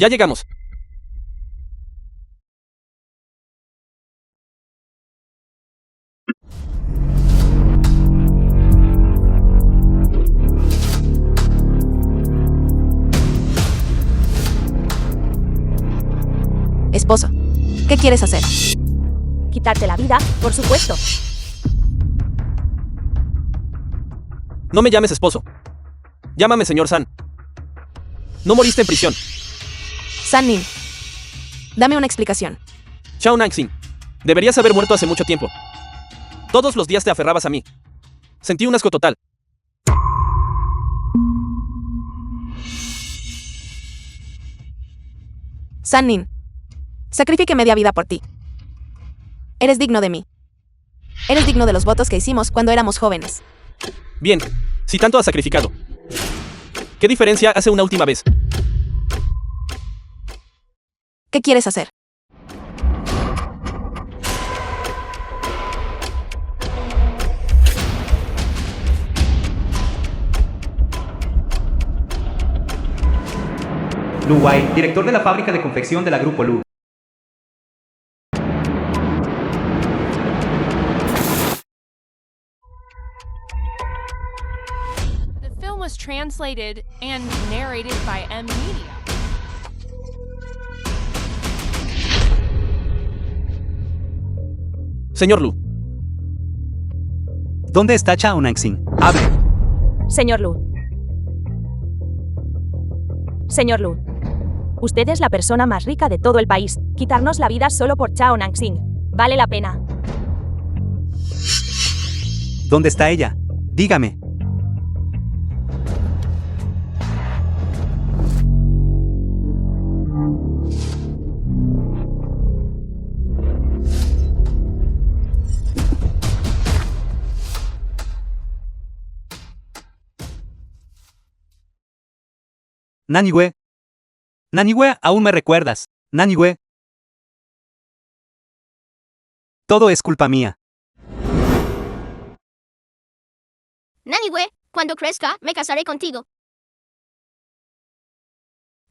Ya llegamos. Esposo, ¿qué quieres hacer? Quitarte la vida, por supuesto. No me llames esposo. Llámame señor San. No moriste en prisión. San Nin, dame una explicación. Chao Nangxin. Deberías haber muerto hace mucho tiempo. Todos los días te aferrabas a mí. Sentí un asco total. San Nin, sacrifiqué media vida por ti. Eres digno de mí. Eres digno de los votos que hicimos cuando éramos jóvenes. Bien, si tanto has sacrificado. ¿Qué diferencia hace una última vez? ¿Qué quieres hacer? Lu Wai, director de la fábrica de confección de la Grupo Lu. The film was translated and narrated by M Media. Señor Lu. ¿Dónde está Chao Nangxin? Hable. Señor Lu. Señor Lu. Usted es la persona más rica de todo el país. Quitarnos la vida solo por Chao Nangxin. Vale la pena. ¿Dónde está ella? Dígame. Naniwe. Naniwe, aún me recuerdas. Naniwe. Todo es culpa mía. Naniwe, cuando crezca, me casaré contigo.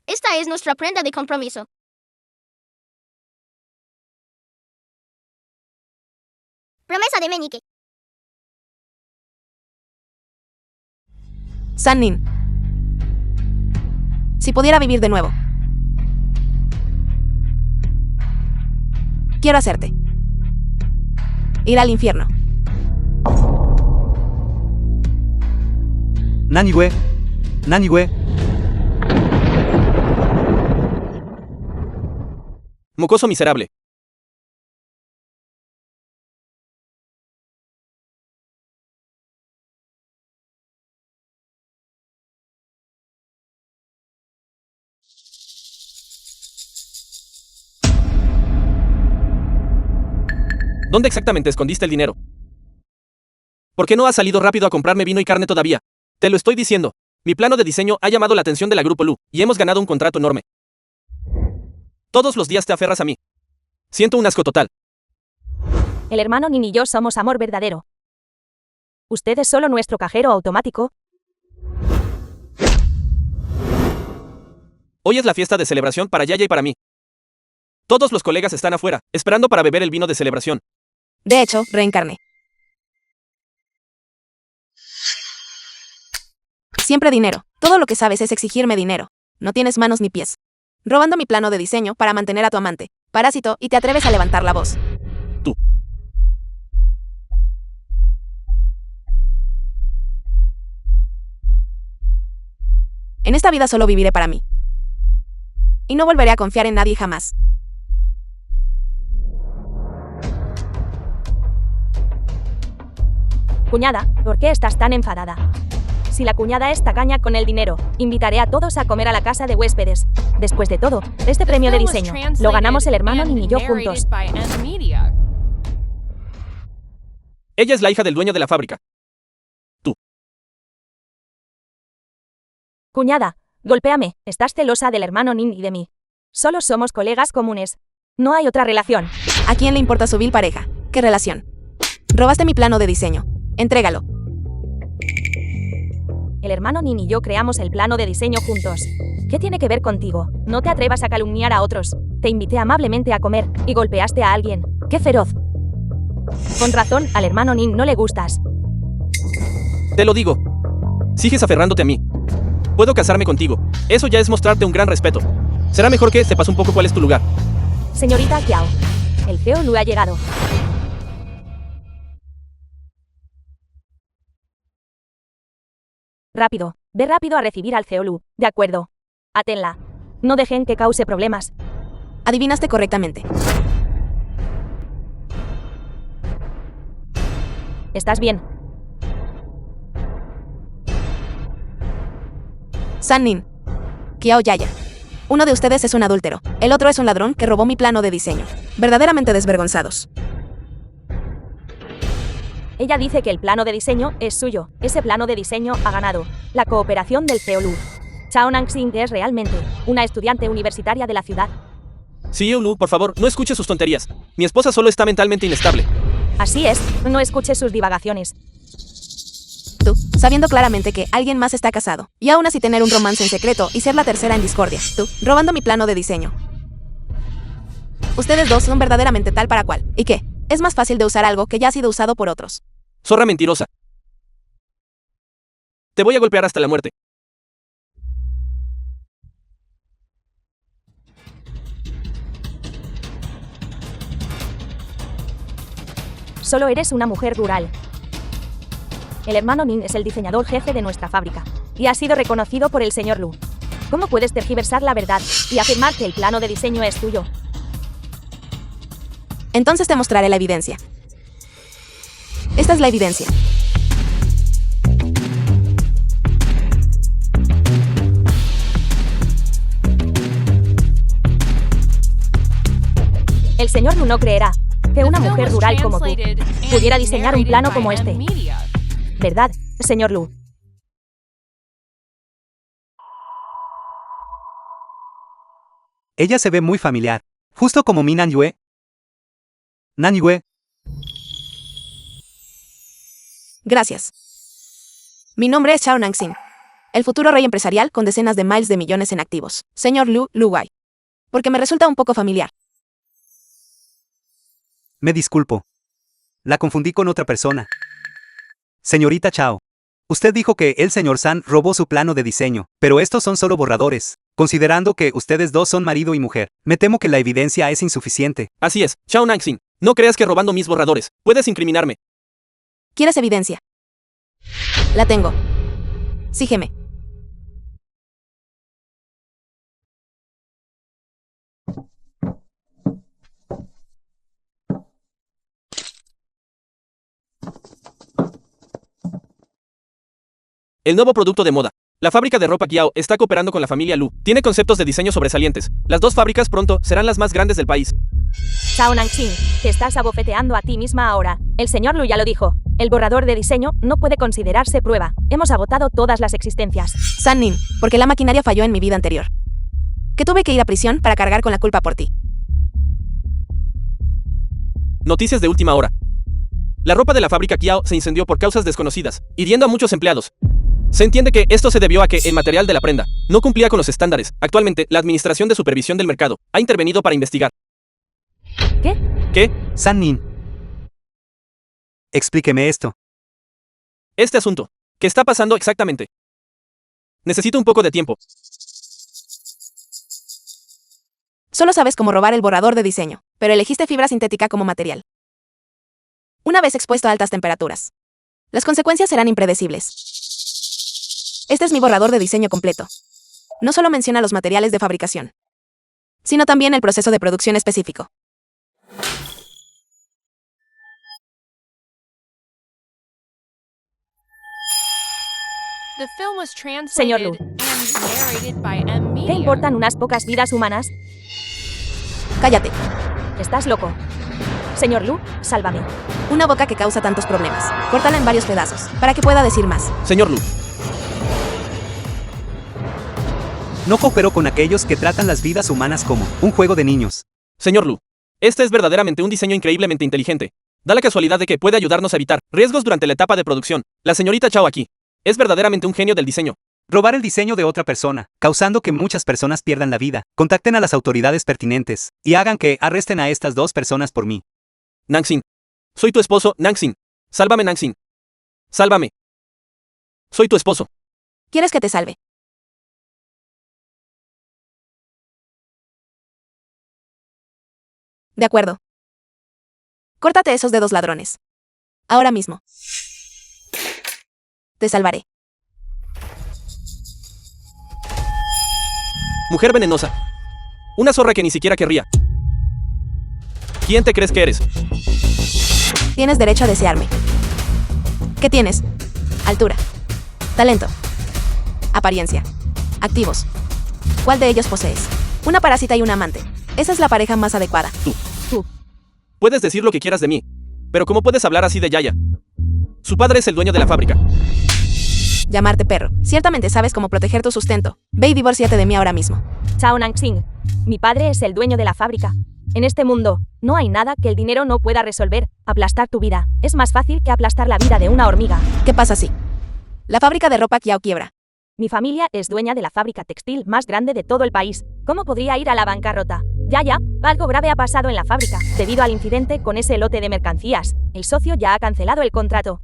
Esta es nuestra prenda de compromiso. Promesa de meñique. San Nin, si pudiera vivir de nuevo, quiero hacerte ir al infierno. Naniwe. Naniwe. Mocoso miserable. ¿Dónde exactamente escondiste el dinero? ¿Por qué no has salido rápido a comprarme vino y carne todavía? Te lo estoy diciendo. Mi plano de diseño ha llamado la atención de la Grupo Lu, y hemos ganado un contrato enorme. Todos los días te aferras a mí. Siento un asco total. El hermano Nin y yo somos amor verdadero. Usted es solo nuestro cajero automático. Hoy es la fiesta de celebración para Yaya y para mí. Todos los colegas están afuera, esperando para beber el vino de celebración. De hecho, reencarné. Siempre dinero. Todo lo que sabes es exigirme dinero. No tienes manos ni pies. Robando mi plano de diseño para mantener a tu amante. Parásito, y te atreves a levantar la voz. Tú. En esta vida solo viviré para mí. Y no volveré a confiar en nadie jamás. Cuñada, ¿por qué estás tan enfadada? Si la cuñada es tacaña con el dinero, invitaré a todos a comer a la casa de huéspedes. Después de todo, este premio de diseño lo ganamos el hermano Nin y yo juntos. Ella es la hija del dueño de la fábrica. Tú. Cuñada, golpéame. Estás celosa del hermano Nin y de mí. Solo somos colegas comunes. No hay otra relación. ¿A quién le importa su vil pareja? ¿Qué relación? Robaste mi plano de diseño. Entrégalo. El hermano Nin y yo creamos el plano de diseño juntos. ¿Qué tiene que ver contigo? No te atrevas a calumniar a otros. Te invité amablemente a comer y golpeaste a alguien. ¡Qué feroz! Con razón, al hermano Nin no le gustas. Te lo digo. Sigues aferrándote a mí. Puedo casarme contigo. Eso ya es mostrarte un gran respeto. Será mejor que sepas un poco cuál es tu lugar. Señorita Kiao, el CEO Lu ha llegado. Rápido, ve rápido a recibir al CEO Lu. De acuerdo. Atenla. No dejen que cause problemas. Adivinaste correctamente. ¿Estás bien? San Nin. Kiao Yaya. Uno de ustedes es un adúltero. El otro es un ladrón que robó mi plano de diseño. Verdaderamente desvergonzados. Ella dice que el plano de diseño es suyo. Ese plano de diseño ha ganado la cooperación del CEO Lu. Chao Nangxing es realmente una estudiante universitaria de la ciudad. CEO Lu, por favor, no escuche sus tonterías. Mi esposa solo está mentalmente inestable. Así es, no escuche sus divagaciones. Tú, sabiendo claramente que alguien más está casado, y aún así tener un romance en secreto y ser la tercera en discordia. Tú, robando mi plano de diseño. Ustedes dos son verdaderamente tal para cual. ¿Y qué? Es más fácil de usar algo que ya ha sido usado por otros. Zorra mentirosa. Te voy a golpear hasta la muerte. Solo eres una mujer rural. El hermano Nin es el diseñador jefe de nuestra fábrica y ha sido reconocido por el señor Lu. ¿Cómo puedes tergiversar la verdad y afirmar que el plano de diseño es tuyo? Entonces te mostraré la evidencia. Esta es la evidencia. El señor Lu no creerá que una mujer rural como tú pudiera diseñar un plano como este. ¿Verdad, señor Lu? Ella se ve muy familiar. Justo como mi Nanyue. Nanyue. Gracias. Mi nombre es Chao Nangxing, el futuro rey empresarial con decenas de miles de millones en activos. Señor Lu Luwai. Porque me resulta un poco familiar. Me disculpo. La confundí con otra persona. Señorita Chao. Usted dijo que el señor San robó su plano de diseño, pero estos son solo borradores. Considerando que ustedes dos son marido y mujer, me temo que la evidencia es insuficiente. Así es, Chao Nangxing. No creas que robando mis borradores puedes incriminarme. ¿Quieres evidencia? La tengo. Sígueme. El nuevo producto de moda. La fábrica de ropa Kiao está cooperando con la familia Lu. Tiene conceptos de diseño sobresalientes. Las dos fábricas pronto serán las más grandes del país. Chao Nangxing, te estás abofeteando a ti misma ahora. El señor Lu ya lo dijo. El borrador de diseño no puede considerarse prueba. Hemos agotado todas las existencias. San Nin, porque la maquinaria falló en mi vida anterior. Que tuve que ir a prisión para cargar con la culpa por ti. Noticias de última hora. La ropa de la fábrica Kiao se incendió por causas desconocidas, hiriendo a muchos empleados. Se entiende que esto se debió a que el material de la prenda no cumplía con los estándares. Actualmente, la Administración de Supervisión del Mercado ha intervenido para investigar. ¿Qué? ¿Qué? San Nin. Explíqueme esto. Este asunto. ¿Qué está pasando exactamente? Necesito un poco de tiempo. Solo sabes cómo robar el borrador de diseño, pero elegiste fibra sintética como material. Una vez expuesto a altas temperaturas, las consecuencias serán impredecibles. Este es mi borrador de diseño completo. No solo menciona los materiales de fabricación, sino también el proceso de producción específico. The film was Señor Lu. translated and narrated by M ¿Qué Media. importan unas pocas vidas humanas? Cállate. Estás loco. Señor Lu, sálvame. Una boca que causa tantos problemas. Córtala en varios pedazos, para que pueda decir más. Señor Lu. No coopero con aquellos que tratan las vidas humanas como un juego de niños. Señor Lu. Este es verdaderamente un diseño increíblemente inteligente. Da la casualidad de que puede ayudarnos a evitar riesgos durante la etapa de producción. La señorita Chao aquí Es verdaderamente un genio del diseño. Robar el diseño de otra persona, causando que muchas personas pierdan la vida. Contacten a las autoridades pertinentes y hagan que arresten a estas 2 personas por mí. Nangxin. Soy tu esposo, Nangxin. Sálvame, Nangxin. Sálvame. Soy tu esposo. ¿Quieres que te salve? De acuerdo. Córtate esos dedos, ladrones. Ahora mismo. Te salvaré. Mujer venenosa. Una zorra que ni siquiera querría. ¿Quién te crees que eres? Tienes derecho a desearme. ¿Qué tienes? Altura. Talento. Apariencia. Activos. ¿Cuál de ellos posees? Una parásita y un amante. Esa es la pareja más adecuada. Puedes decir lo que quieras de mí, pero ¿cómo puedes hablar así de Yaya? Su padre es el dueño de la fábrica. Llamarte perro. Ciertamente sabes cómo proteger tu sustento. Ve y divórciate de mí ahora mismo. Chao Nangxin. Mi padre es el dueño de la fábrica. En este mundo, no hay nada que el dinero no pueda resolver. Aplastar tu vida es más fácil que aplastar la vida de una hormiga. ¿Qué pasa si la fábrica de ropa Kiao quiebra? Mi familia es dueña de la fábrica textil más grande de todo el país. ¿Cómo podría ir a la bancarrota? Ya, algo grave ha pasado en la fábrica. Debido al incidente con ese lote de mercancías, el socio ya ha cancelado el contrato.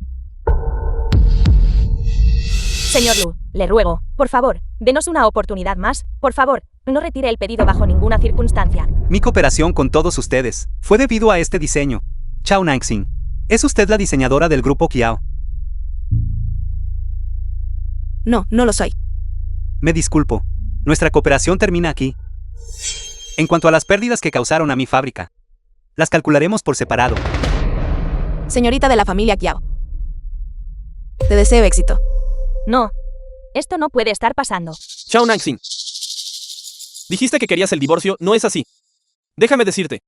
Señor Lu, le ruego, por favor, denos una oportunidad más. Por favor, no retire el pedido bajo ninguna circunstancia. Mi cooperación con todos ustedes fue debido a este diseño. Chao Nangxin. ¿Es usted la diseñadora del grupo Kiao? No, no lo soy. Me disculpo. Nuestra cooperación termina aquí. En cuanto a las pérdidas que causaron a mi fábrica, las calcularemos por separado. Señorita de la familia Kiao. Te deseo éxito. No. Esto no puede estar pasando. Chao, Nangxin. Dijiste que querías el divorcio, no es así. Déjame decirte.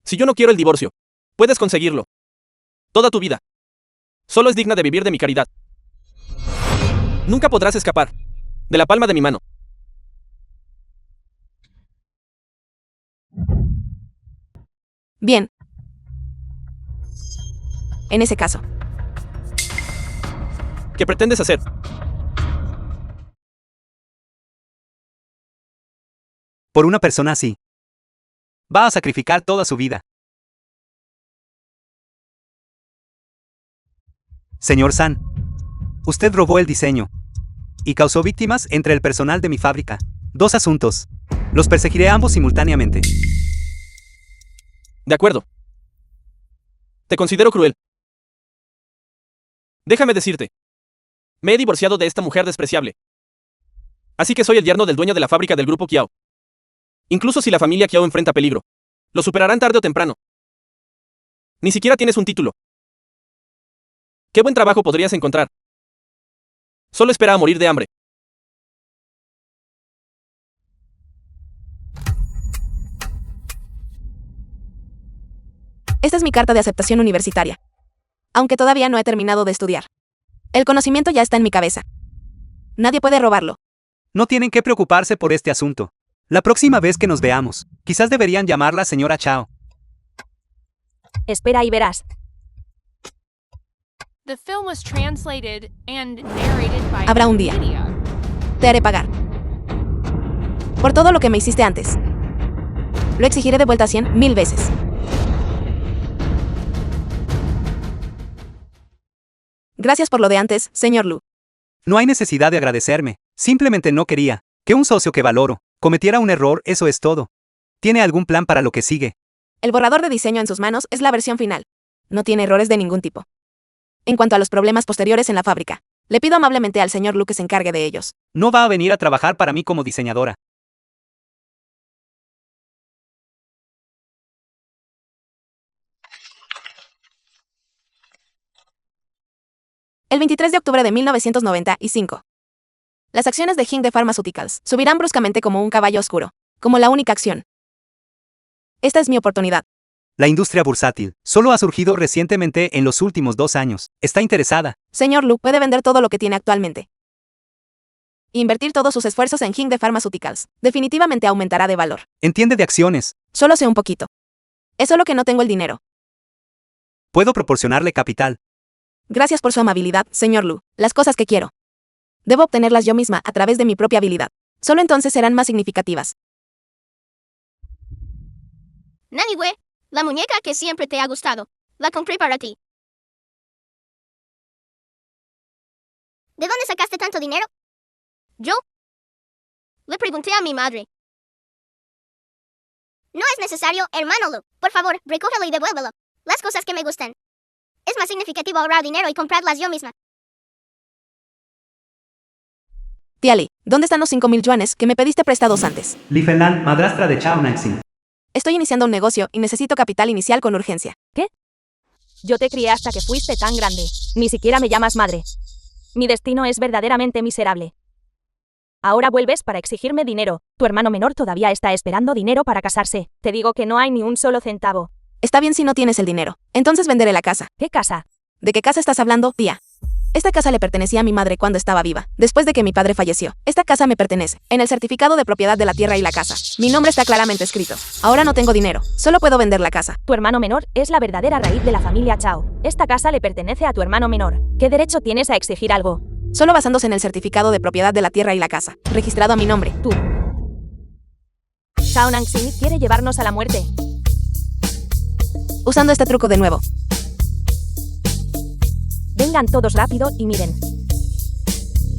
Si yo no quiero el divorcio, puedes conseguirlo. Toda tu vida. Solo es digna de vivir de mi caridad. Nunca podrás escapar de la palma de mi mano. Bien. En ese caso, ¿Qué pretendes hacer? Por una persona así, va a sacrificar toda su vida. Señor San, usted robó el diseño y causó víctimas entre el personal de mi fábrica. 2 asuntos. Los perseguiré a ambos simultáneamente. De acuerdo. Te considero cruel. Déjame decirte. Me he divorciado de esta mujer despreciable. Así que soy el yerno del dueño de la fábrica del grupo Kiao. Incluso si la familia Kiao enfrenta peligro, lo superarán tarde o temprano. Ni siquiera tienes un título. ¿Qué buen trabajo podrías encontrar? Solo espera a morir de hambre. esta es mi carta de aceptación universitaria. Aunque todavía no he terminado de estudiar. El conocimiento ya está en mi cabeza. Nadie puede robarlo. No tienen que preocuparse por este asunto. La próxima vez que nos veamos, quizás deberían llamarla señora Chao. Espera y verás. The film was translated and narrated by Habrá un día. Media. Te haré pagar. Por todo lo que me hiciste antes. Lo exigiré de vuelta 100.000 veces. Gracias por lo de antes, señor Lu. No hay necesidad de agradecerme. Simplemente no quería que un socio que valoro cometiera un error, eso es todo. ¿Tiene algún plan para lo que sigue? El borrador de diseño en sus manos es la versión final. No tiene errores de ningún tipo. En cuanto a los problemas posteriores en la fábrica, le pido amablemente al señor Lu que se encargue de ellos. No va a venir a trabajar para mí como diseñadora. El 23 de octubre de 1995. Las acciones de Hingde Pharmaceuticals subirán bruscamente como un caballo oscuro, como la única acción. Esta es mi oportunidad. La industria bursátil solo ha surgido recientemente en los últimos 2 años. Está interesada. Señor Lu puede vender todo lo que tiene actualmente. Invertir todos sus esfuerzos en Hingde Pharmaceuticals definitivamente aumentará de valor. Entiende de acciones. Solo sé un poquito. Es solo que no tengo el dinero. Puedo proporcionarle capital. Gracias por su amabilidad, señor Lu. Las cosas que quiero. Debo obtenerlas yo misma a través de mi propia habilidad. Solo entonces serán más significativas. Naniwe, la muñeca que siempre te ha gustado. La compré para ti. ¿De dónde sacaste tanto dinero? ¿Yo? Le pregunté a mi madre. No es necesario, hermano Lu. Por favor, recógelo y devuélvelo. Las cosas que me gustan. Es más significativo ahorrar dinero y comprarlas yo misma. Tía Li, ¿dónde están los 5,000 yuanes que me pediste prestados antes? Li Fenlan, madrastra de Chao Nanxing. Estoy iniciando un negocio y necesito capital inicial con urgencia. Yo te crié hasta que fuiste tan grande. Ni siquiera me llamas madre. Mi destino es verdaderamente miserable. Ahora vuelves para exigirme dinero. Tu hermano menor todavía está esperando dinero para casarse. Te digo que no hay ni un solo centavo. Está bien si no tienes el dinero. Entonces venderé la casa. ¿Qué casa? ¿De qué casa estás hablando, tía? Esta casa le pertenecía a mi madre cuando estaba viva, después de que mi padre falleció. Esta casa me pertenece. En el certificado de propiedad de la tierra y la casa. Mi nombre está claramente escrito. Ahora no tengo dinero. Solo puedo vender la casa. Tu hermano menor es la verdadera raíz de la familia Chao. Esta casa le pertenece a tu hermano menor. ¿Qué derecho tienes a exigir algo? Solo basándose en el certificado de propiedad de la tierra y la casa, registrado a mi nombre. Tú. Chao Nanxing quiere llevarnos a la muerte. Usando este truco de nuevo. Vengan todos rápido y miren.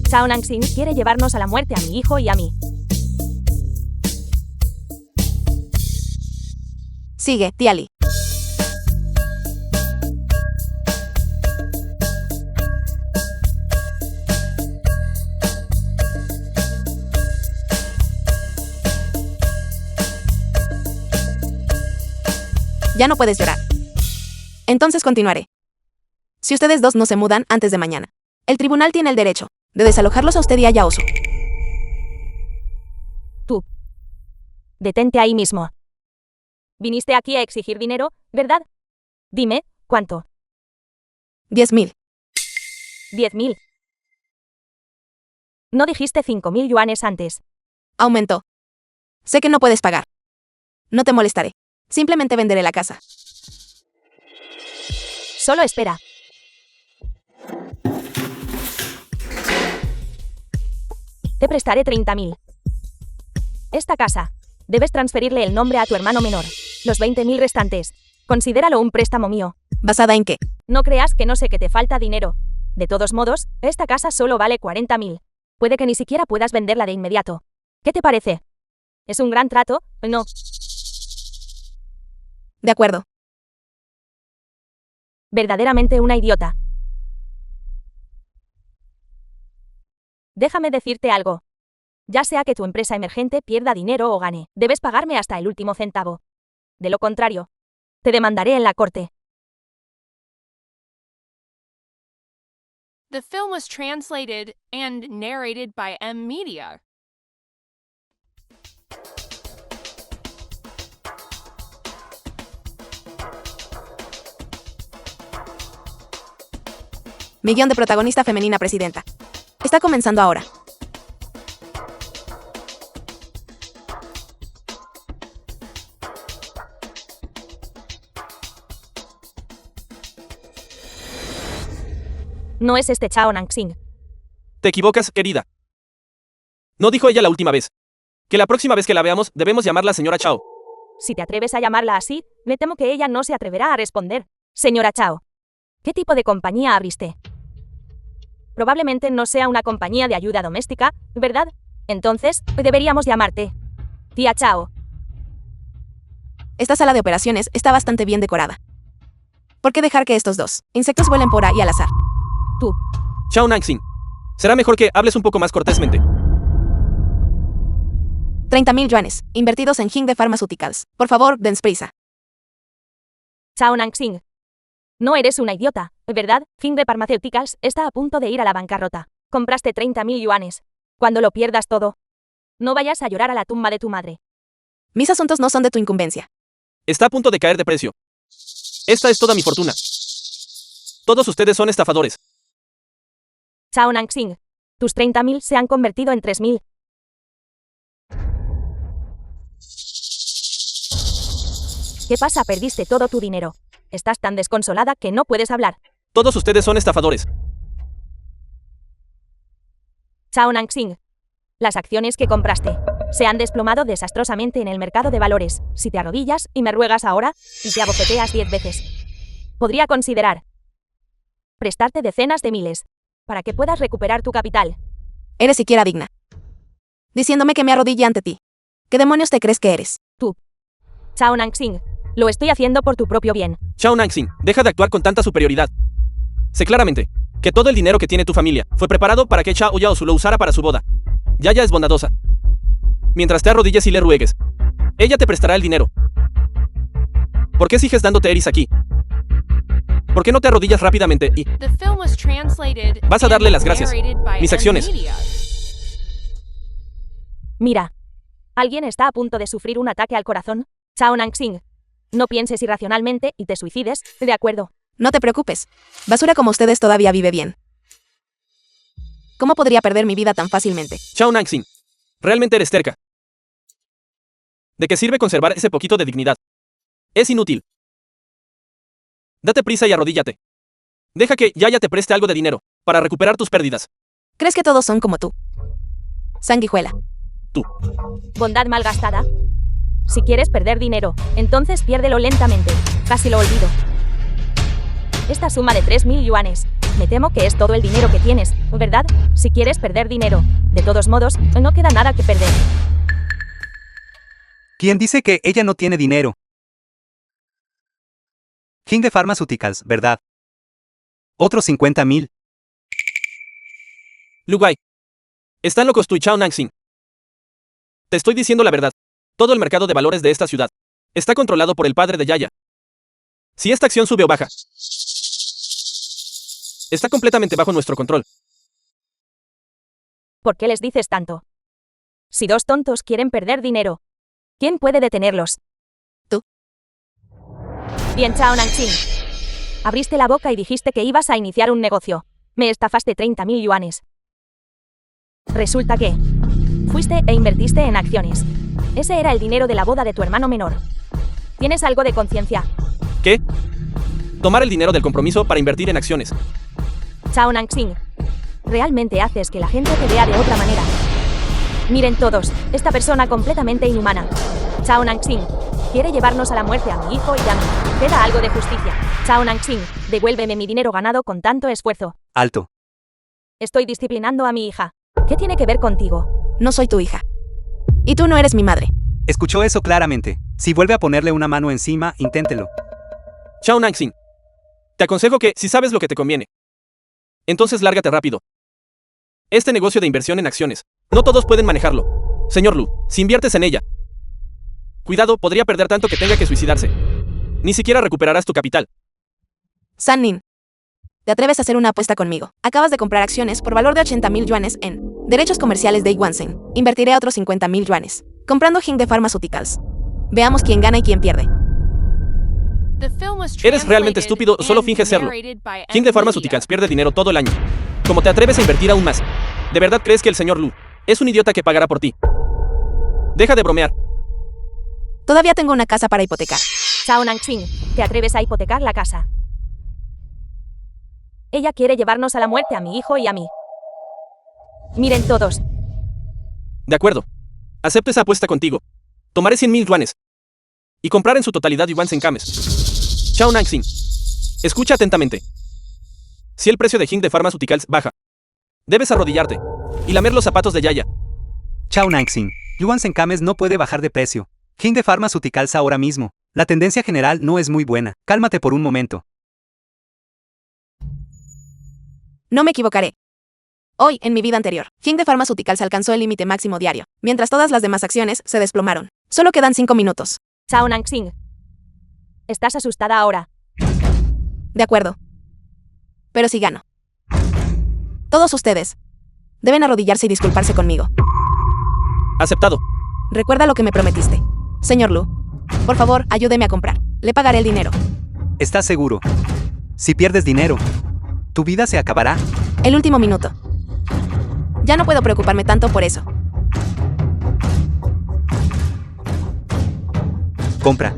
Chao Nanxing quiere llevarnos a la muerte a mi hijo y a mí. Sigue, tía Li. Ya no puedes llorar. Entonces continuaré. Si ustedes dos no se mudan antes de mañana, el tribunal tiene el derecho de desalojarlos a usted y a Yaosu. Tú. Detente ahí mismo. Viniste aquí a exigir dinero, ¿verdad? Dime, ¿cuánto? 10,000. 10.000. ¿No dijiste 5.000 yuanes antes? Aumentó. Sé que no puedes pagar. No te molestaré. Simplemente venderé la casa. Solo espera. Te prestaré 30.000. Esta casa. Debes transferirle el nombre a tu hermano menor. Los 20.000 restantes. Considéralo un préstamo mío. ¿Basada en qué? No creas que no sé que te falta dinero. De todos modos, esta casa solo vale 40.000. Puede que ni siquiera puedas venderla de inmediato. ¿Qué te parece? ¿Es un gran trato? No. De acuerdo. Verdaderamente una idiota. Déjame decirte algo. Ya sea que tu empresa emergente pierda dinero o gane, debes pagarme hasta el último centavo. De lo contrario, te demandaré en la corte. The film was translated and narrated by M Media. Mi guión de protagonista femenina presidenta. Está comenzando ahora. No es este Chao Nanxing. Te equivocas, querida. ¿No dijo ella la última vez? Que la próxima vez que la veamos, debemos llamarla señora Chao. Si te atreves a llamarla así, me temo que ella no se atreverá a responder. Señora Chao, ¿qué tipo de compañía abriste? Probablemente no sea una compañía de ayuda doméstica, ¿verdad? Entonces, deberíamos llamarte tía Chao. Esta sala de operaciones está bastante bien decorada. ¿Por qué dejar que estos dos insectos vuelen por ahí al azar? Tú. Chao Nanxing. Será mejor que hables un poco más cortésmente. 30,000 yuanes, invertidos en Hingde Pharmaceuticals. Por favor, den prisa. Chao Nanxing. No eres una idiota, ¿verdad? Hingde Pharmaceuticals está a punto de ir a la bancarrota. Compraste 30.000 yuanes. Cuando lo pierdas todo, no vayas a llorar a la tumba de tu madre. Mis asuntos no son de tu incumbencia. Está a punto de caer de precio. Esta es toda mi fortuna. Todos ustedes son estafadores. Chao Nanxing. Tus 30.000 se han convertido en 3.000. ¿Qué pasa? Perdiste todo tu dinero. Estás tan desconsolada que no puedes hablar. Todos ustedes son estafadores. Chao Nangsing. Las acciones que compraste se han desplomado desastrosamente en el mercado de valores. Si te arrodillas y me ruegas ahora, y te abofeteas 10 veces, podría considerar prestarte decenas de miles para que puedas recuperar tu capital. Eres siquiera digna. Diciéndome que me arrodille ante ti. ¿Qué demonios te crees que eres? Tú. Chao Nangsing. Lo estoy haciendo por tu propio bien. Chao Nangsing, deja de actuar con tanta superioridad. Sé claramente que todo el dinero que tiene tu familia fue preparado para que Chao Yaosu lo usara para su boda. Yaya es bondadosa. Mientras te arrodilles y le ruegues, ella te prestará el dinero. ¿Por qué sigues dándote eris aquí? ¿Por qué no te arrodillas rápidamente y The film was translated vas a darle and las gracias? narrated by Mis acciones. Media. Mira. ¿Alguien está a punto de sufrir un ataque al corazón? Chao Nangsing. No pienses irracionalmente y te suicides, ¿de acuerdo? No te preocupes. Basura como ustedes todavía vive bien. ¿Cómo podría perder mi vida tan fácilmente? Chao Nangsing, realmente eres terca. ¿De qué sirve conservar ese poquito de dignidad? Es inútil. Date prisa y arrodíllate. Deja que Yaya te preste algo de dinero para recuperar tus pérdidas. ¿Crees que todos son como tú? Sanguijuela. Tú. Bondad malgastada. Si quieres perder dinero, entonces piérdelo lentamente. Casi lo olvido. Esta suma de 3.000 yuanes. Me temo que es todo el dinero que tienes, ¿verdad? Si quieres perder dinero. De todos modos, no queda nada que perder. ¿Quién dice que ella no tiene dinero? King de Pharmaceuticals, ¿verdad? Otros 50.000. Lugai. Están locos tú y Chao Nangsing. Te estoy diciendo la verdad. Todo el mercado de valores de esta ciudad está controlado por el padre de Yaya. Si esta acción sube o baja, está completamente bajo nuestro control. ¿Por qué les dices tanto? Si dos tontos quieren perder dinero, ¿quién puede detenerlos? Tú. Bien, Chao Nangsing. Abriste la boca y dijiste que ibas a iniciar un negocio. Me estafaste 30.000 yuanes. Resulta que fuiste e invertiste en acciones. Ese era el dinero de la boda de tu hermano menor. ¿Tienes algo de conciencia? ¿Qué? Tomar el dinero del compromiso para invertir en acciones. Chao Nangsing. Realmente haces que la gente te vea de otra manera. Miren todos, esta persona completamente inhumana. Chao Nangsing. Quiere llevarnos a la muerte a mi hijo y a mí. Queda algo de justicia. Chao Nangsing, devuélveme mi dinero ganado con tanto esfuerzo. Alto. Estoy disciplinando a mi hija. ¿Qué tiene que ver contigo? No soy tu hija. Y tú no eres mi madre. Escuchó eso claramente. Si vuelve a ponerle una mano encima, inténtelo. Chao Nangsing. Te aconsejo que, si sabes lo que te conviene, entonces lárgate rápido. Este negocio de inversión en acciones, no todos pueden manejarlo. Señor Lu, si inviertes en ella, cuidado, podría perder tanto que tenga que suicidarse. Ni siquiera recuperarás tu capital. San Nin. ¿Te atreves a hacer una apuesta conmigo? Acabas de comprar acciones por valor de 80.000 yuanes en derechos comerciales de Iwansen. Invertiré otros 50.000 yuanes comprando King de Pharmaceuticals. Veamos quién gana y quién pierde. The film was Eres realmente translated estúpido, solo and finges serlo. narrated by King de Media. Pharmaceuticals pierde dinero todo el año. ¿Cómo te atreves a invertir aún más? ¿De verdad crees que el señor Lu es un idiota que pagará por ti? Deja de bromear. Todavía tengo una casa para hipotecar. Chao Nangsing, ¿te atreves a hipotecar la casa? Ella quiere llevarnos a la muerte a mi hijo y a mí. Miren todos, De acuerdo. Acepto esa apuesta contigo. Tomaré 100.000 yuanes. Y comprar en su totalidad Iwansen Kames. Chao Nangsing. Escucha atentamente. Si el precio de King de Pharmaceuticals baja, debes arrodillarte y lamer los zapatos de Yaya. Chao Nangsing. Yuan Senkames no puede bajar de precio. King de Pharmaceuticals ahora mismo. La tendencia general no es muy buena. Cálmate por un momento. No me equivocaré. Hoy, en mi vida anterior, King de Pharmaceuticals alcanzó el límite máximo diario, mientras todas las demás acciones se desplomaron. Solo quedan 5 minutos. Chao Nangsing. ¿Estás asustada ahora? De acuerdo. Pero si gano. Todos ustedes deben arrodillarse y disculparse conmigo. Aceptado. Recuerda lo que me prometiste. Señor Lu, por favor, ayúdeme a comprar. Le pagaré el dinero. ¿Estás seguro? Si pierdes dinero, tu vida se acabará. El último minuto. Ya no puedo preocuparme tanto por eso. Compra.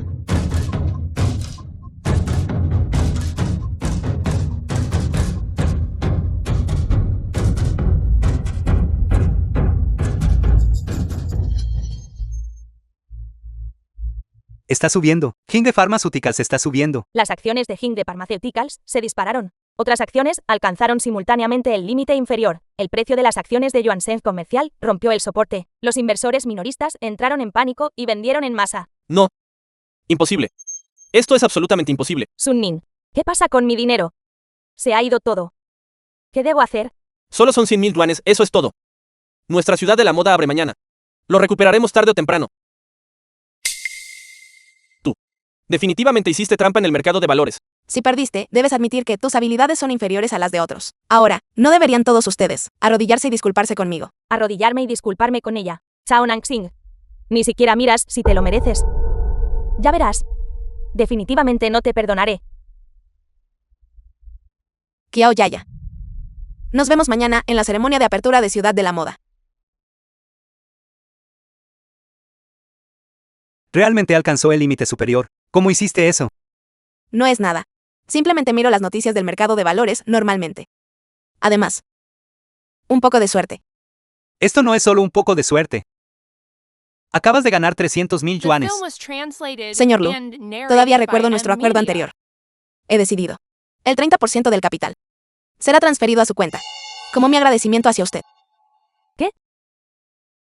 está subiendo. Hingde Pharmaceuticals está subiendo. Las acciones de Hingde Pharmaceuticals se dispararon. Otras acciones alcanzaron simultáneamente el límite inferior. El precio de las acciones de Yuanseng Comercial rompió el soporte. Los inversores minoristas entraron en pánico y vendieron en masa. No. Imposible. Esto es absolutamente imposible. Sun Ning, ¿qué pasa con mi dinero? Se ha ido todo. ¿Qué debo hacer? Solo son 100.000 yuanes, eso es todo. Nuestra ciudad de la moda abre mañana. Lo recuperaremos tarde o temprano. Tú. Definitivamente hiciste trampa en el mercado de valores. Si perdiste, debes admitir que tus habilidades son inferiores a las de otros. Ahora, ¿no deberían todos ustedes arrodillarse y disculparse conmigo? Arrodillarme y disculparme con ella. Chao Nangsing. Ni siquiera miras si te lo mereces. Ya verás. Definitivamente no te perdonaré. Kiao Yaya. Nos vemos mañana en la ceremonia de apertura de Ciudad de la Moda. Realmente alcanzó el límite superior. ¿Cómo hiciste eso? No es nada. Simplemente miro las noticias del mercado de valores normalmente. Además, un poco de suerte. Esto no es solo un poco de suerte. Acabas de ganar 300.000 The yuanes. film was translated Señor Lu, and narrated Todavía by recuerdo nuestro acuerdo Media. anterior. He decidido. El 30% del capital será transferido a su cuenta, como mi agradecimiento hacia usted.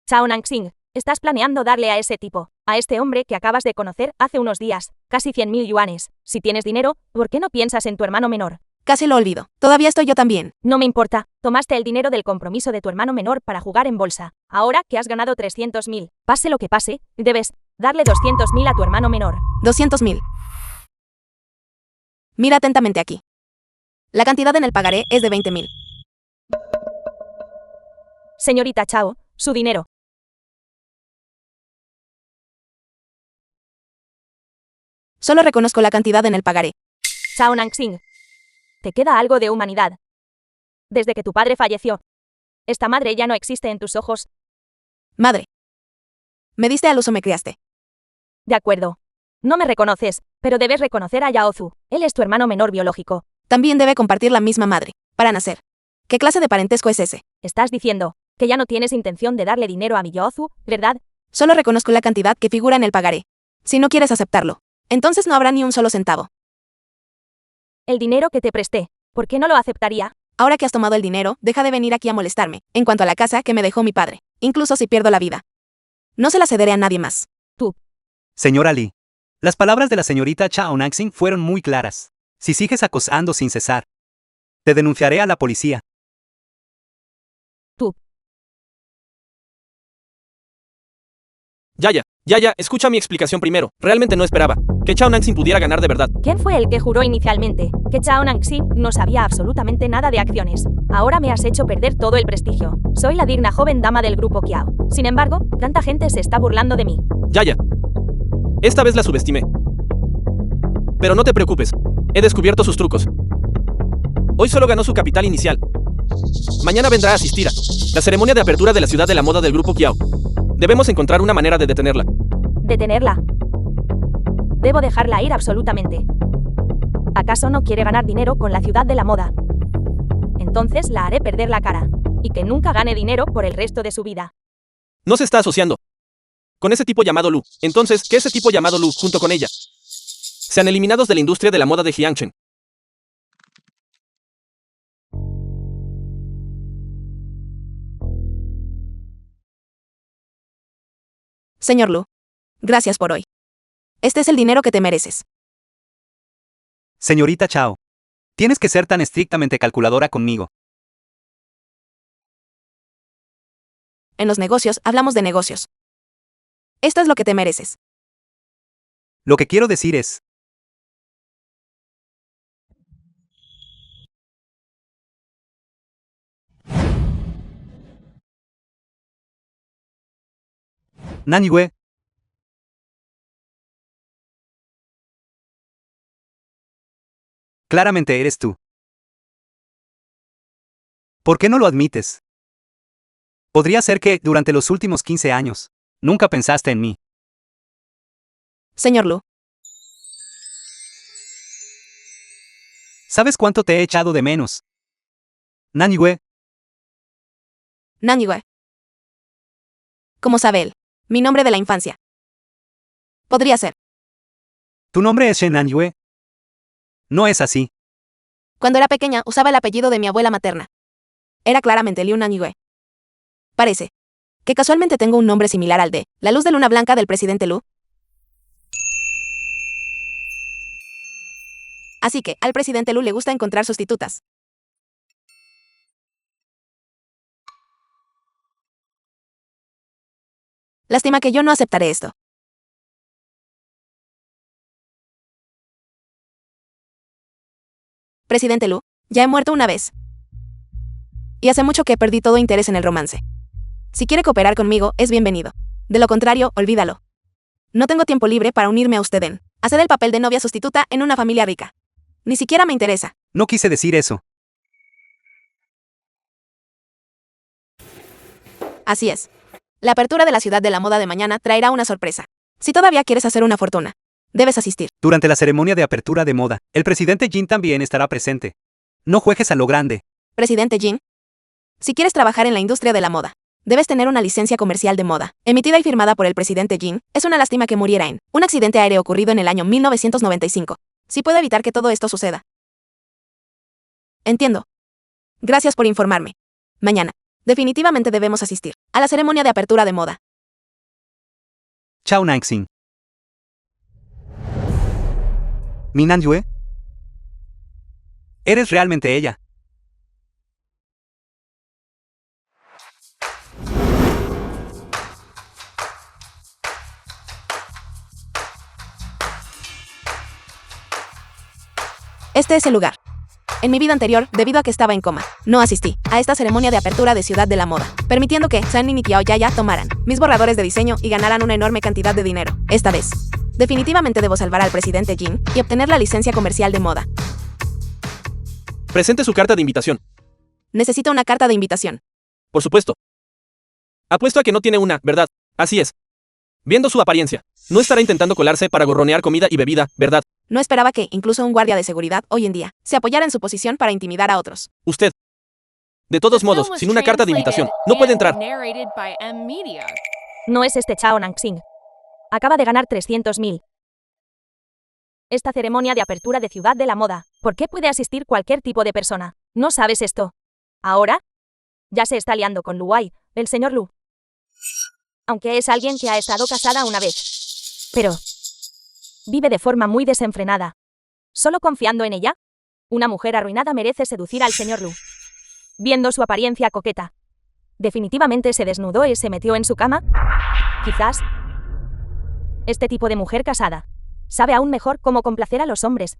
Chao Nangsing, estás planeando darle a ese tipo, a este hombre que acabas de conocer hace unos días, casi 100.000 yuanes. Si tienes dinero, ¿por qué no piensas en tu hermano menor? Casi lo olvido. Todavía estoy yo también. No me importa, tomaste el dinero del compromiso de tu hermano menor para jugar en bolsa. Ahora que has ganado 300.000, pase lo que pase, debes darle 200.000 a tu hermano menor. 200.000. Mira atentamente aquí. La cantidad en el pagaré es de 20.000. Señorita Chao, su dinero. Solo reconozco la cantidad en el pagaré. Chao Nangsing. ¿Te queda algo de humanidad? Desde que tu padre falleció, esta madre ya no existe en tus ojos. Madre. Me diste a luz o me criaste. De acuerdo. No me reconoces, pero debes reconocer a Yaozu. Él es tu hermano menor biológico. También debe compartir la misma madre, para nacer. ¿Qué clase de parentesco es ese? Estás diciendo que ya no tienes intención de darle dinero a mi Yaozu, ¿verdad? Solo reconozco la cantidad que figura en el pagaré. Si no quieres aceptarlo, entonces no habrá ni un solo centavo. El dinero que te presté, ¿por qué no lo aceptaría? Ahora que has tomado el dinero, deja de venir aquí a molestarme, en cuanto a la casa que me dejó mi padre, incluso si pierdo la vida. No se la cederé a nadie más. Señora Lee, las palabras de la señorita Chao Nangsing fueron muy claras. Si sigues acosando sin cesar, te denunciaré a la policía. Yaya, escucha mi explicación primero. Realmente no esperaba que Chao Nangsing pudiera ganar de verdad. ¿Quién fue el que juró inicialmente que Chao Nangsing no sabía absolutamente nada de acciones? Ahora me has hecho perder todo el prestigio. Soy la digna joven dama del grupo Kiao. Sin embargo, tanta gente se está burlando de mí. Yaya. Esta vez la subestimé. Pero no te preocupes. He descubierto sus trucos. Hoy solo ganó su capital inicial. Mañana vendrá a asistir a la ceremonia de apertura de la ciudad de la moda del grupo Kiao. Debemos encontrar una manera de detenerla. Detenerla. Debo dejarla ir absolutamente. ¿Acaso no quiere ganar dinero con la ciudad de la moda? Entonces la haré perder la cara. Y que nunca gane dinero por el resto de su vida. No se está asociando con ese tipo llamado Lu. Entonces, ¿qué ese tipo llamado Lu junto con ella sean eliminados de la industria de la moda de Jiangchen? Señor Lu. Gracias por hoy. Este es el dinero que te mereces. Señorita Chao, tienes que ser tan estrictamente calculadora conmigo. En los negocios hablamos de negocios. Esto es lo que te mereces. Lo que quiero decir es, Naniwe, claramente eres tú. ¿Por qué no lo admites? Podría ser que, durante los últimos 15 años, nunca pensaste en mí. Señor Lu. ¿Sabes cuánto te he echado de menos? Naniwe, Nanyue. ¿Cómo sabe él? Mi nombre de la infancia. Podría ser. ¿Tu nombre es Shen Nanyue? No es así. Cuando era pequeña, usaba el apellido de mi abuela materna. Era claramente Liu Nanyue. Parece que casualmente tengo un nombre similar al de la luz de luna blanca del presidente Lu. Así que, al presidente Lu le gusta encontrar sustitutas. Lástima que yo no aceptaré esto. Presidente Lu, ya he muerto una vez. Y hace mucho que perdí todo interés en el romance. Si quiere cooperar conmigo, es bienvenido. De lo contrario, olvídalo. No tengo tiempo libre para unirme a usted en hacer el papel de novia sustituta en una familia rica. Ni siquiera me interesa. No quise decir eso. Así es. La apertura de la ciudad de la moda de mañana traerá una sorpresa. Si todavía quieres hacer una fortuna, debes asistir. Durante la ceremonia de apertura de moda, el presidente Jin también estará presente. No juegues a lo grande. Presidente Jin, si quieres trabajar en la industria de la moda, debes tener una licencia comercial de moda, emitida y firmada por el presidente Jin. Es una lástima que muriera en un accidente aéreo ocurrido en el año 1995. Si puedo evitar que todo esto suceda. Entiendo. Gracias por informarme. Mañana, definitivamente debemos asistir a la ceremonia de apertura de moda. Chao Nanxing. ¿Mi Nanyue? ¿Eres realmente ella? Este es el lugar. En mi vida anterior, debido a que estaba en coma, no asistí a esta ceremonia de apertura de Ciudad de la Moda, permitiendo que Sunny y Kiao Yaya tomaran mis borradores de diseño y ganaran una enorme cantidad de dinero. Esta vez, definitivamente debo salvar al presidente Jin y obtener la licencia comercial de moda. Presente su carta de invitación. Necesito una carta de invitación. Por supuesto. Apuesto a que no tiene una, ¿verdad? Así es. Viendo su apariencia, no estará intentando colarse para gorronear comida y bebida, ¿verdad? No esperaba que, incluso un guardia de seguridad, hoy en día, se apoyara en su posición para intimidar a otros. Usted. De todos modos, sin una carta de invitación, no puede entrar. Narrated by M Media. No es este Chao Nanxing. Acaba de ganar 300.000. Esta ceremonia de apertura de Ciudad de la Moda, ¿por qué puede asistir cualquier tipo de persona? ¿No sabes esto? ¿Ahora? Ya se está liando con Luai, el señor Lu. Aunque es alguien que ha estado casada una vez. Pero vive de forma muy desenfrenada. ¿Solo confiando en ella? Una mujer arruinada merece seducir al señor Lu. Viendo su apariencia coqueta. ¿Definitivamente se desnudó y se metió en su cama? Quizás. Este tipo de mujer casada sabe aún mejor cómo complacer a los hombres.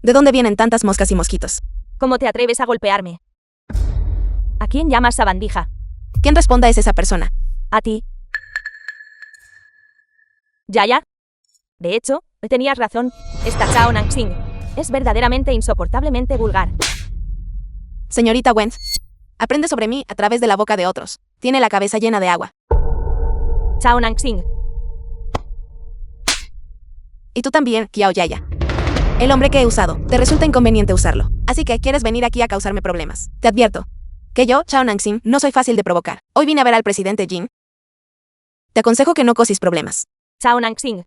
¿De dónde vienen tantas moscas y mosquitos? ¿Cómo te atreves a golpearme? ¿A quién llamas sabandija? ¿Quién responda es esa persona? A ti. ¿Yaya? De hecho, tenías razón. Esta Chao Nanxing es verdaderamente insoportablemente vulgar. Señorita Wen, aprende sobre mí a través de la boca de otros. Tiene la cabeza llena de agua. Chao Nanxing. Y tú también, Kiao Yaya. El hombre que he usado, te resulta inconveniente usarlo. Así que quieres venir aquí a causarme problemas. Te advierto que yo, Chao Nanxing, no soy fácil de provocar. Hoy vine a ver al presidente Jin. Te aconsejo que no causes problemas. Chao Nanxing.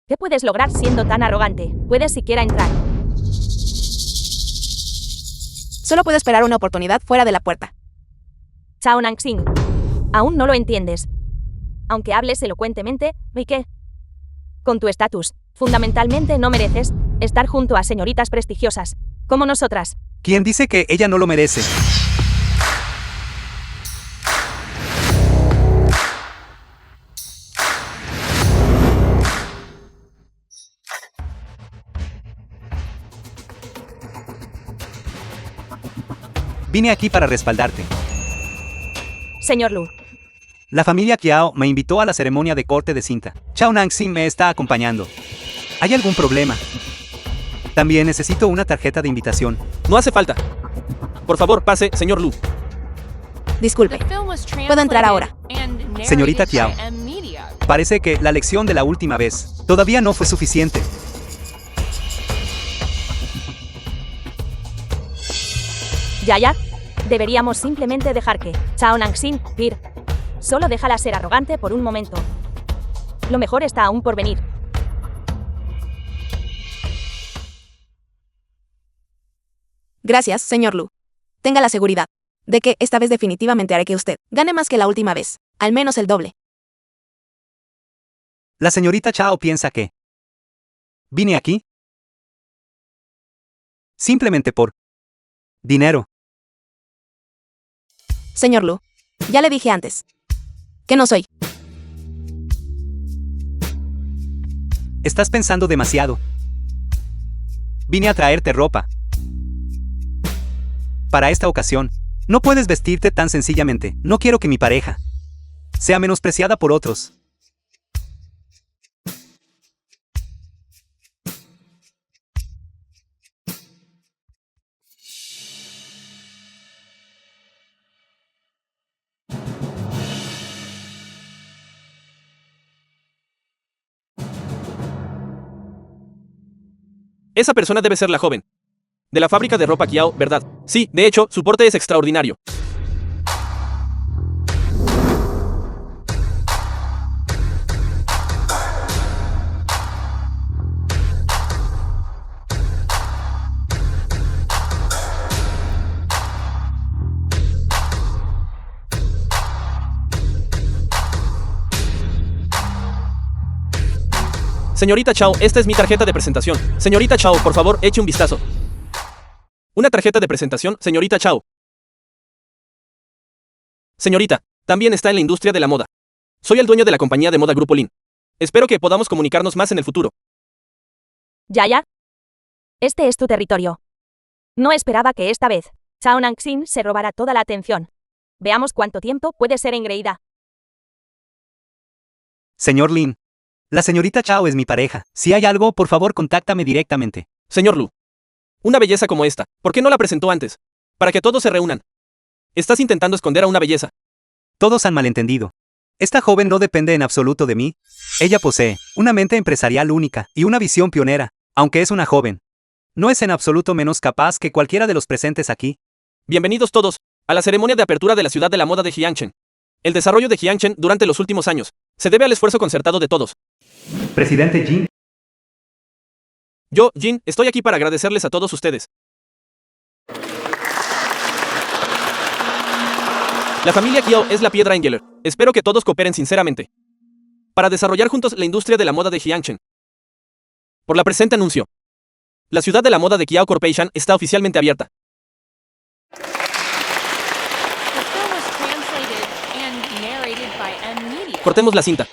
¿Qué puedes lograr siendo tan arrogante? ¿Puedes siquiera entrar? Solo puedo esperar una oportunidad fuera de la puerta. Chao Nanxing. Aún no lo entiendes. Aunque hables elocuentemente, ¿y qué? Con tu estatus, fundamentalmente no mereces estar junto a señoritas prestigiosas, como nosotras. ¿Quién dice que ella no lo merece? Vine aquí para respaldarte. Señor Lu. La familia Kiao me invitó a la ceremonia de corte de cinta. Chao Nanxing me está acompañando. ¿Hay algún problema? También necesito una tarjeta de invitación. No hace falta. Por favor, pase, señor Lu. Disculpe. The film was ¿Puedo entrar ahora? and narrated Señorita by Kiao. M Media. Parece que la lección de la última vez todavía no fue suficiente. Yaya, deberíamos simplemente dejar que Chao Nanxing ir. Solo déjala ser arrogante por un momento. Lo mejor está aún por venir. Gracias, señor Lu. Tenga la seguridad de que esta vez definitivamente haré que usted gane más que la última vez, al menos el doble. La señorita Chao piensa que vine aquí simplemente por dinero. Señor Lu, ya le dije antes que no soy. Estás pensando demasiado. Vine a traerte ropa. Para esta ocasión, no puedes vestirte tan sencillamente. No quiero que mi pareja sea menospreciada por otros. Esa persona debe ser la joven de la fábrica de ropa Kiao, ¿verdad? Sí, de hecho, su porte es extraordinario. Señorita Chao, esta es mi tarjeta de presentación. Señorita Chao, por favor, eche un vistazo. Una tarjeta de presentación, señorita Chao. Señorita, también está en la industria de la moda. Soy el dueño de la compañía de moda Grupo Lin. Espero que podamos comunicarnos más en el futuro. Yaya. Este es tu territorio. No esperaba que esta vez Chao Nangxin se robara toda la atención. Veamos cuánto tiempo puede ser engreída. Señor Lin, la señorita Chao es mi pareja. Si hay algo, por favor, contáctame directamente. Señor Lu, una belleza como esta, ¿por qué no la presentó antes? Para que todos se reúnan. Estás intentando esconder a una belleza. Todos han malentendido. Esta joven no depende en absoluto de mí. Ella posee una mente empresarial única y una visión pionera, aunque es una joven. No es en absoluto menos capaz que cualquiera de los presentes aquí. Bienvenidos todos a la ceremonia de apertura de la ciudad de la moda de Jiangchen. El desarrollo de Jiangchen durante los últimos años se debe al esfuerzo concertado de todos. Presidente Jin. Yo, Jin, estoy aquí para agradecerles a todos ustedes. La familia Kiao es la piedra angular. Espero que todos cooperen sinceramente para desarrollar juntos la industria de la moda de Jiangchen. Por la presente anuncio, la ciudad de la moda de Kiao Corporation está oficialmente abierta. The film was translated and narrated by M Media. Cortemos la cinta.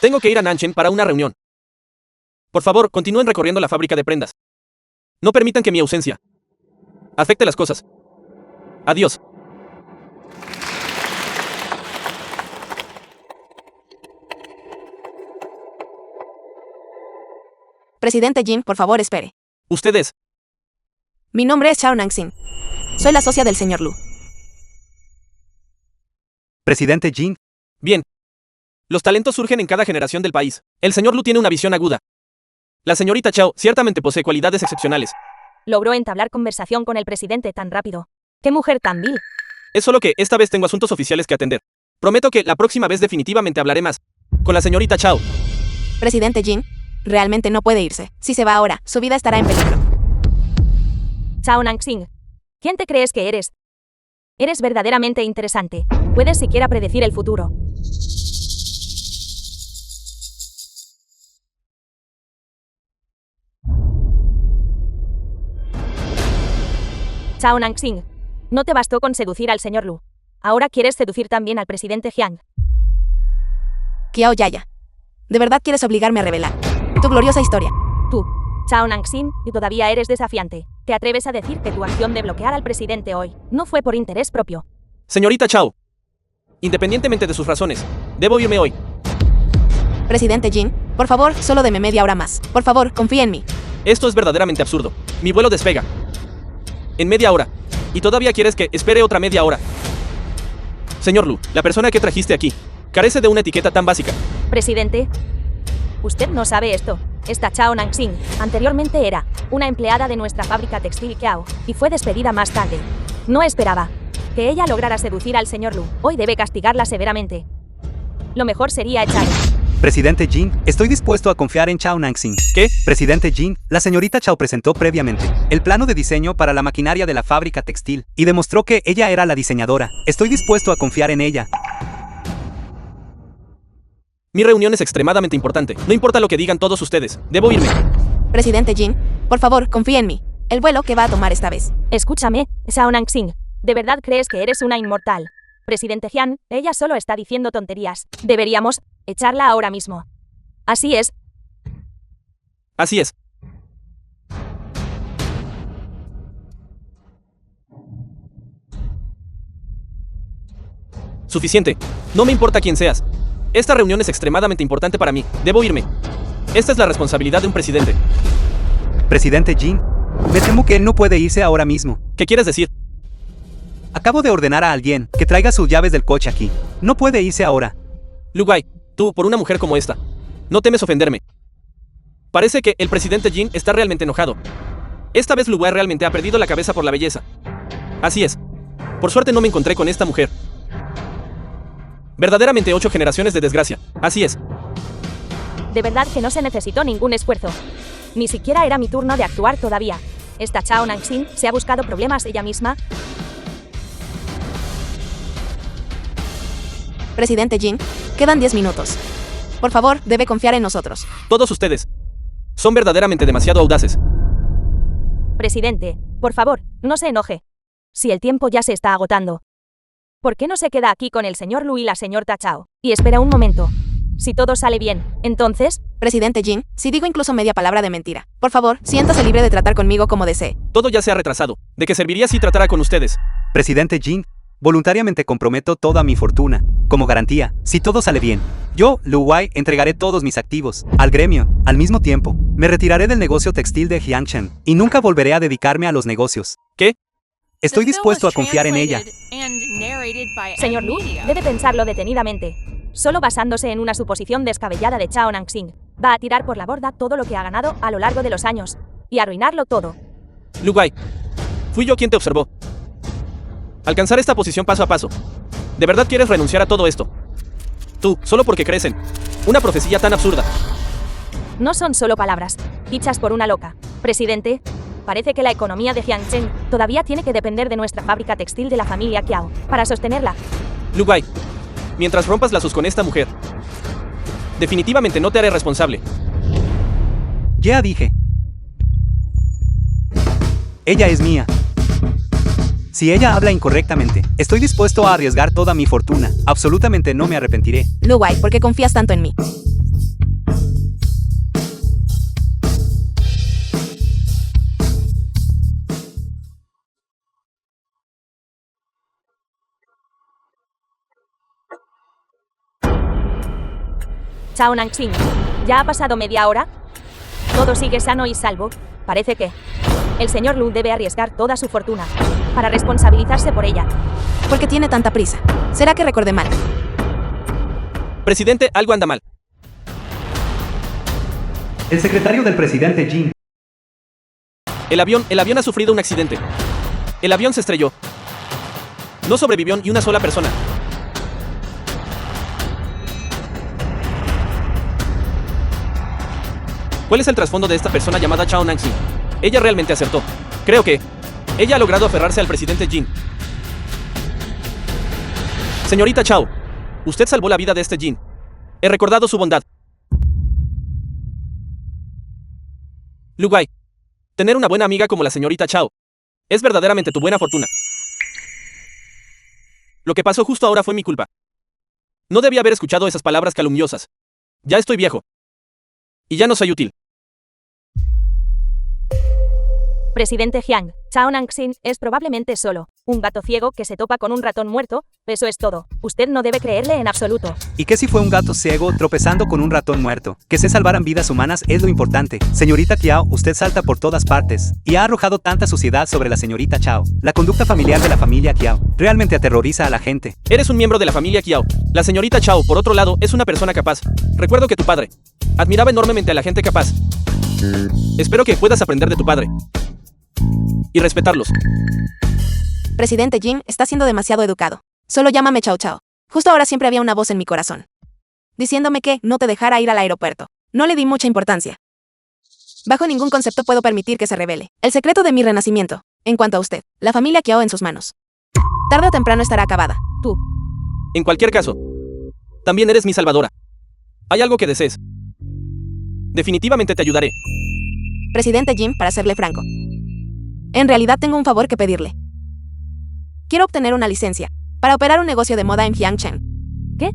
Tengo que ir a Nanchen para una reunión. Por favor, continúen recorriendo la fábrica de prendas. No permitan que mi ausencia afecte las cosas. Adiós. Presidente Jin, por favor, espere. Ustedes. Mi nombre es Chao Nangxin. Soy la socia del señor Lu. Presidente Jin. Bien. Los talentos surgen en cada generación del país. El señor Lu tiene una visión aguda. La señorita Chao ciertamente posee cualidades excepcionales. Logró entablar conversación con el presidente tan rápido. ¡Qué mujer tan vil! Es solo que esta vez tengo asuntos oficiales que atender. Prometo que la próxima vez definitivamente hablaré más con la señorita Chao. Presidente Jin, realmente no puede irse. Si se va ahora, su vida estará en peligro. Chao Nangxin. ¿Quién te crees que eres? Eres verdaderamente interesante. Puedes siquiera predecir el futuro. Chao Nangxin. No te bastó con seducir al señor Lu. Ahora quieres seducir también al presidente Jiang. Kiao Yaya. ¿De verdad quieres obligarme a revelar tu gloriosa historia? Tú, Chao Nangxin, y todavía eres desafiante. ¿Te atreves a decir que tu acción de bloquear al presidente hoy no fue por interés propio? Señorita Chao, independientemente de sus razones, debo irme hoy. Presidente Jin, por favor, solo deme media hora más. Por favor, confía en mí. Esto es verdaderamente absurdo. Mi vuelo despega en media hora. ¿Y todavía quieres que espere otra media hora? Señor Lu, la persona que trajiste aquí carece de una etiqueta tan básica. Presidente, usted no sabe esto. Esta Chao Nangxin anteriormente era una empleada de nuestra fábrica textil Kiao y fue despedida más tarde. No esperaba que ella lograra seducir al señor Lu. Hoy debe castigarla severamente. Lo mejor sería echarla. Presidente Jin, estoy dispuesto a confiar en Chao Nanxing. ¿Qué? Presidente Jin, la señorita Chao presentó previamente el plano de diseño para la maquinaria de la fábrica textil y demostró que ella era la diseñadora. Estoy dispuesto a confiar en ella. Mi reunión es extremadamente importante. No importa lo que digan todos ustedes. Debo irme. Presidente Jin, por favor, confía en mí. El vuelo que va a tomar esta vez. Escúchame, Shao Nanxing. ¿De verdad crees que eres una inmortal? Presidente Jian, ella solo está diciendo tonterías. Deberíamos echarla ahora mismo. Así es. Así es. Suficiente. No me importa quién seas. Esta reunión es extremadamente importante para mí. Debo irme. Esta es la responsabilidad de un presidente. Presidente Jin, me temo que él no puede irse ahora mismo. ¿Qué quieres decir? Acabo de ordenar a alguien que traiga sus llaves del coche aquí. No puede irse ahora. Lu Guai, tú, por una mujer como esta, no temes ofenderme. Parece que el presidente Jin está realmente enojado. Esta vez Lu Guai realmente ha perdido la cabeza por la belleza. Así es. Por suerte no me encontré con esta mujer. Verdaderamente 8 generaciones de desgracia. Así es. De verdad que no se necesitó ningún esfuerzo. Ni siquiera era mi turno de actuar todavía. Esta Chao Nanxing se ha buscado problemas ella misma. Presidente Jin, quedan 10 minutos. Por favor, debe confiar en nosotros. Todos ustedes son verdaderamente demasiado audaces. Presidente, por favor, no se enoje. Si el tiempo ya se está agotando. ¿Por qué no se queda aquí con el señor Lu y la señorita Chao? Y espera un momento. Si todo sale bien, entonces... Presidente Jin, si digo incluso media palabra de mentira, por favor, siéntase libre de tratar conmigo como desee. Todo ya se ha retrasado. ¿De qué serviría si tratara con ustedes? Presidente Jin, voluntariamente comprometo toda mi fortuna, como garantía, si todo sale bien. Yo, Lu Guai, entregaré todos mis activos al gremio. Al mismo tiempo, me retiraré del negocio textil de Jiangchen y nunca volveré a dedicarme a los negocios. ¿Qué? Estoy dispuesto a confiar en ella. Señor Lu, debe pensarlo detenidamente. Solo basándose en una suposición descabellada de Chao Nanxing, va a tirar por la borda todo lo que ha ganado a lo largo de los años y arruinarlo todo. Lu Guai, fui yo quien te observó. Alcanzar esta posición paso a paso. ¿De verdad quieres renunciar a todo esto? Tú, solo porque crees en una profecía tan absurda. No son solo palabras, dichas por una loca. Presidente, parece que la economía de Jiangchen todavía tiene que depender de nuestra fábrica textil de la familia Qiao para sostenerla. Lu Guai, mientras rompas lazos con esta mujer, definitivamente no te haré responsable. Ya dije. Ella es mía. Si ella habla incorrectamente, estoy dispuesto a arriesgar toda mi fortuna. Absolutamente no me arrepentiré. Lu Guai, ¿por qué confías tanto en mí? Chao Nanxing, ¿ya ha pasado media hora? Todo sigue sano y salvo. Parece que el señor Lu debe arriesgar toda su fortuna para responsabilizarse por ella. ¿Por qué tiene tanta prisa? ¿Será que recordé mal? Presidente, algo anda mal. El secretario del presidente Jin. El avión ha sufrido un accidente. El avión se estrelló. No sobrevivió ni una sola persona. ¿Cuál es el trasfondo de esta persona llamada Chao Nanxing? Ella realmente acertó. Creo que ella ha logrado aferrarse al presidente Jin. Señorita Chao, usted salvó la vida de este Jin. He recordado su bondad. Lu Guai, tener una buena amiga como la señorita Chao es verdaderamente tu buena fortuna. Lo que pasó justo ahora fue mi culpa. No debía haber escuchado esas palabras calumniosas. Ya estoy viejo. Y ya no soy útil. Presidente Jiang, Chao Nanxing es probablemente solo un gato ciego que se topa con un ratón muerto, eso es todo. Usted no debe creerle en absoluto. ¿Y qué si fue un gato ciego tropezando con un ratón muerto? Que se salvaran vidas humanas es lo importante. Señorita Qiao, usted salta por todas partes y ha arrojado tanta suciedad sobre la señorita Chao. La conducta familiar de la familia Qiao realmente aterroriza a la gente. Eres un miembro de la familia Qiao. La señorita Chao, por otro lado, es una persona capaz. Recuerdo que tu padre admiraba enormemente a la gente capaz. Espero que puedas aprender de tu padre y respetarlos. Presidente Jin, está siendo demasiado educado. Solo llámame Chao Chao. Justo ahora siempre había una voz en mi corazón, diciéndome que no te dejara ir al aeropuerto. No le di mucha importancia. Bajo ningún concepto puedo permitir que se revele el secreto de mi renacimiento. En cuanto a usted, la familia Kiao en sus manos. Tarde o temprano estará acabada. Tú. En cualquier caso, también eres mi salvadora. ¿Hay algo que desees? Definitivamente te ayudaré. Presidente Jin, para serle franco, en realidad tengo un favor que pedirle. Quiero obtener una licencia para operar un negocio de moda en Jiangchen. ¿Qué?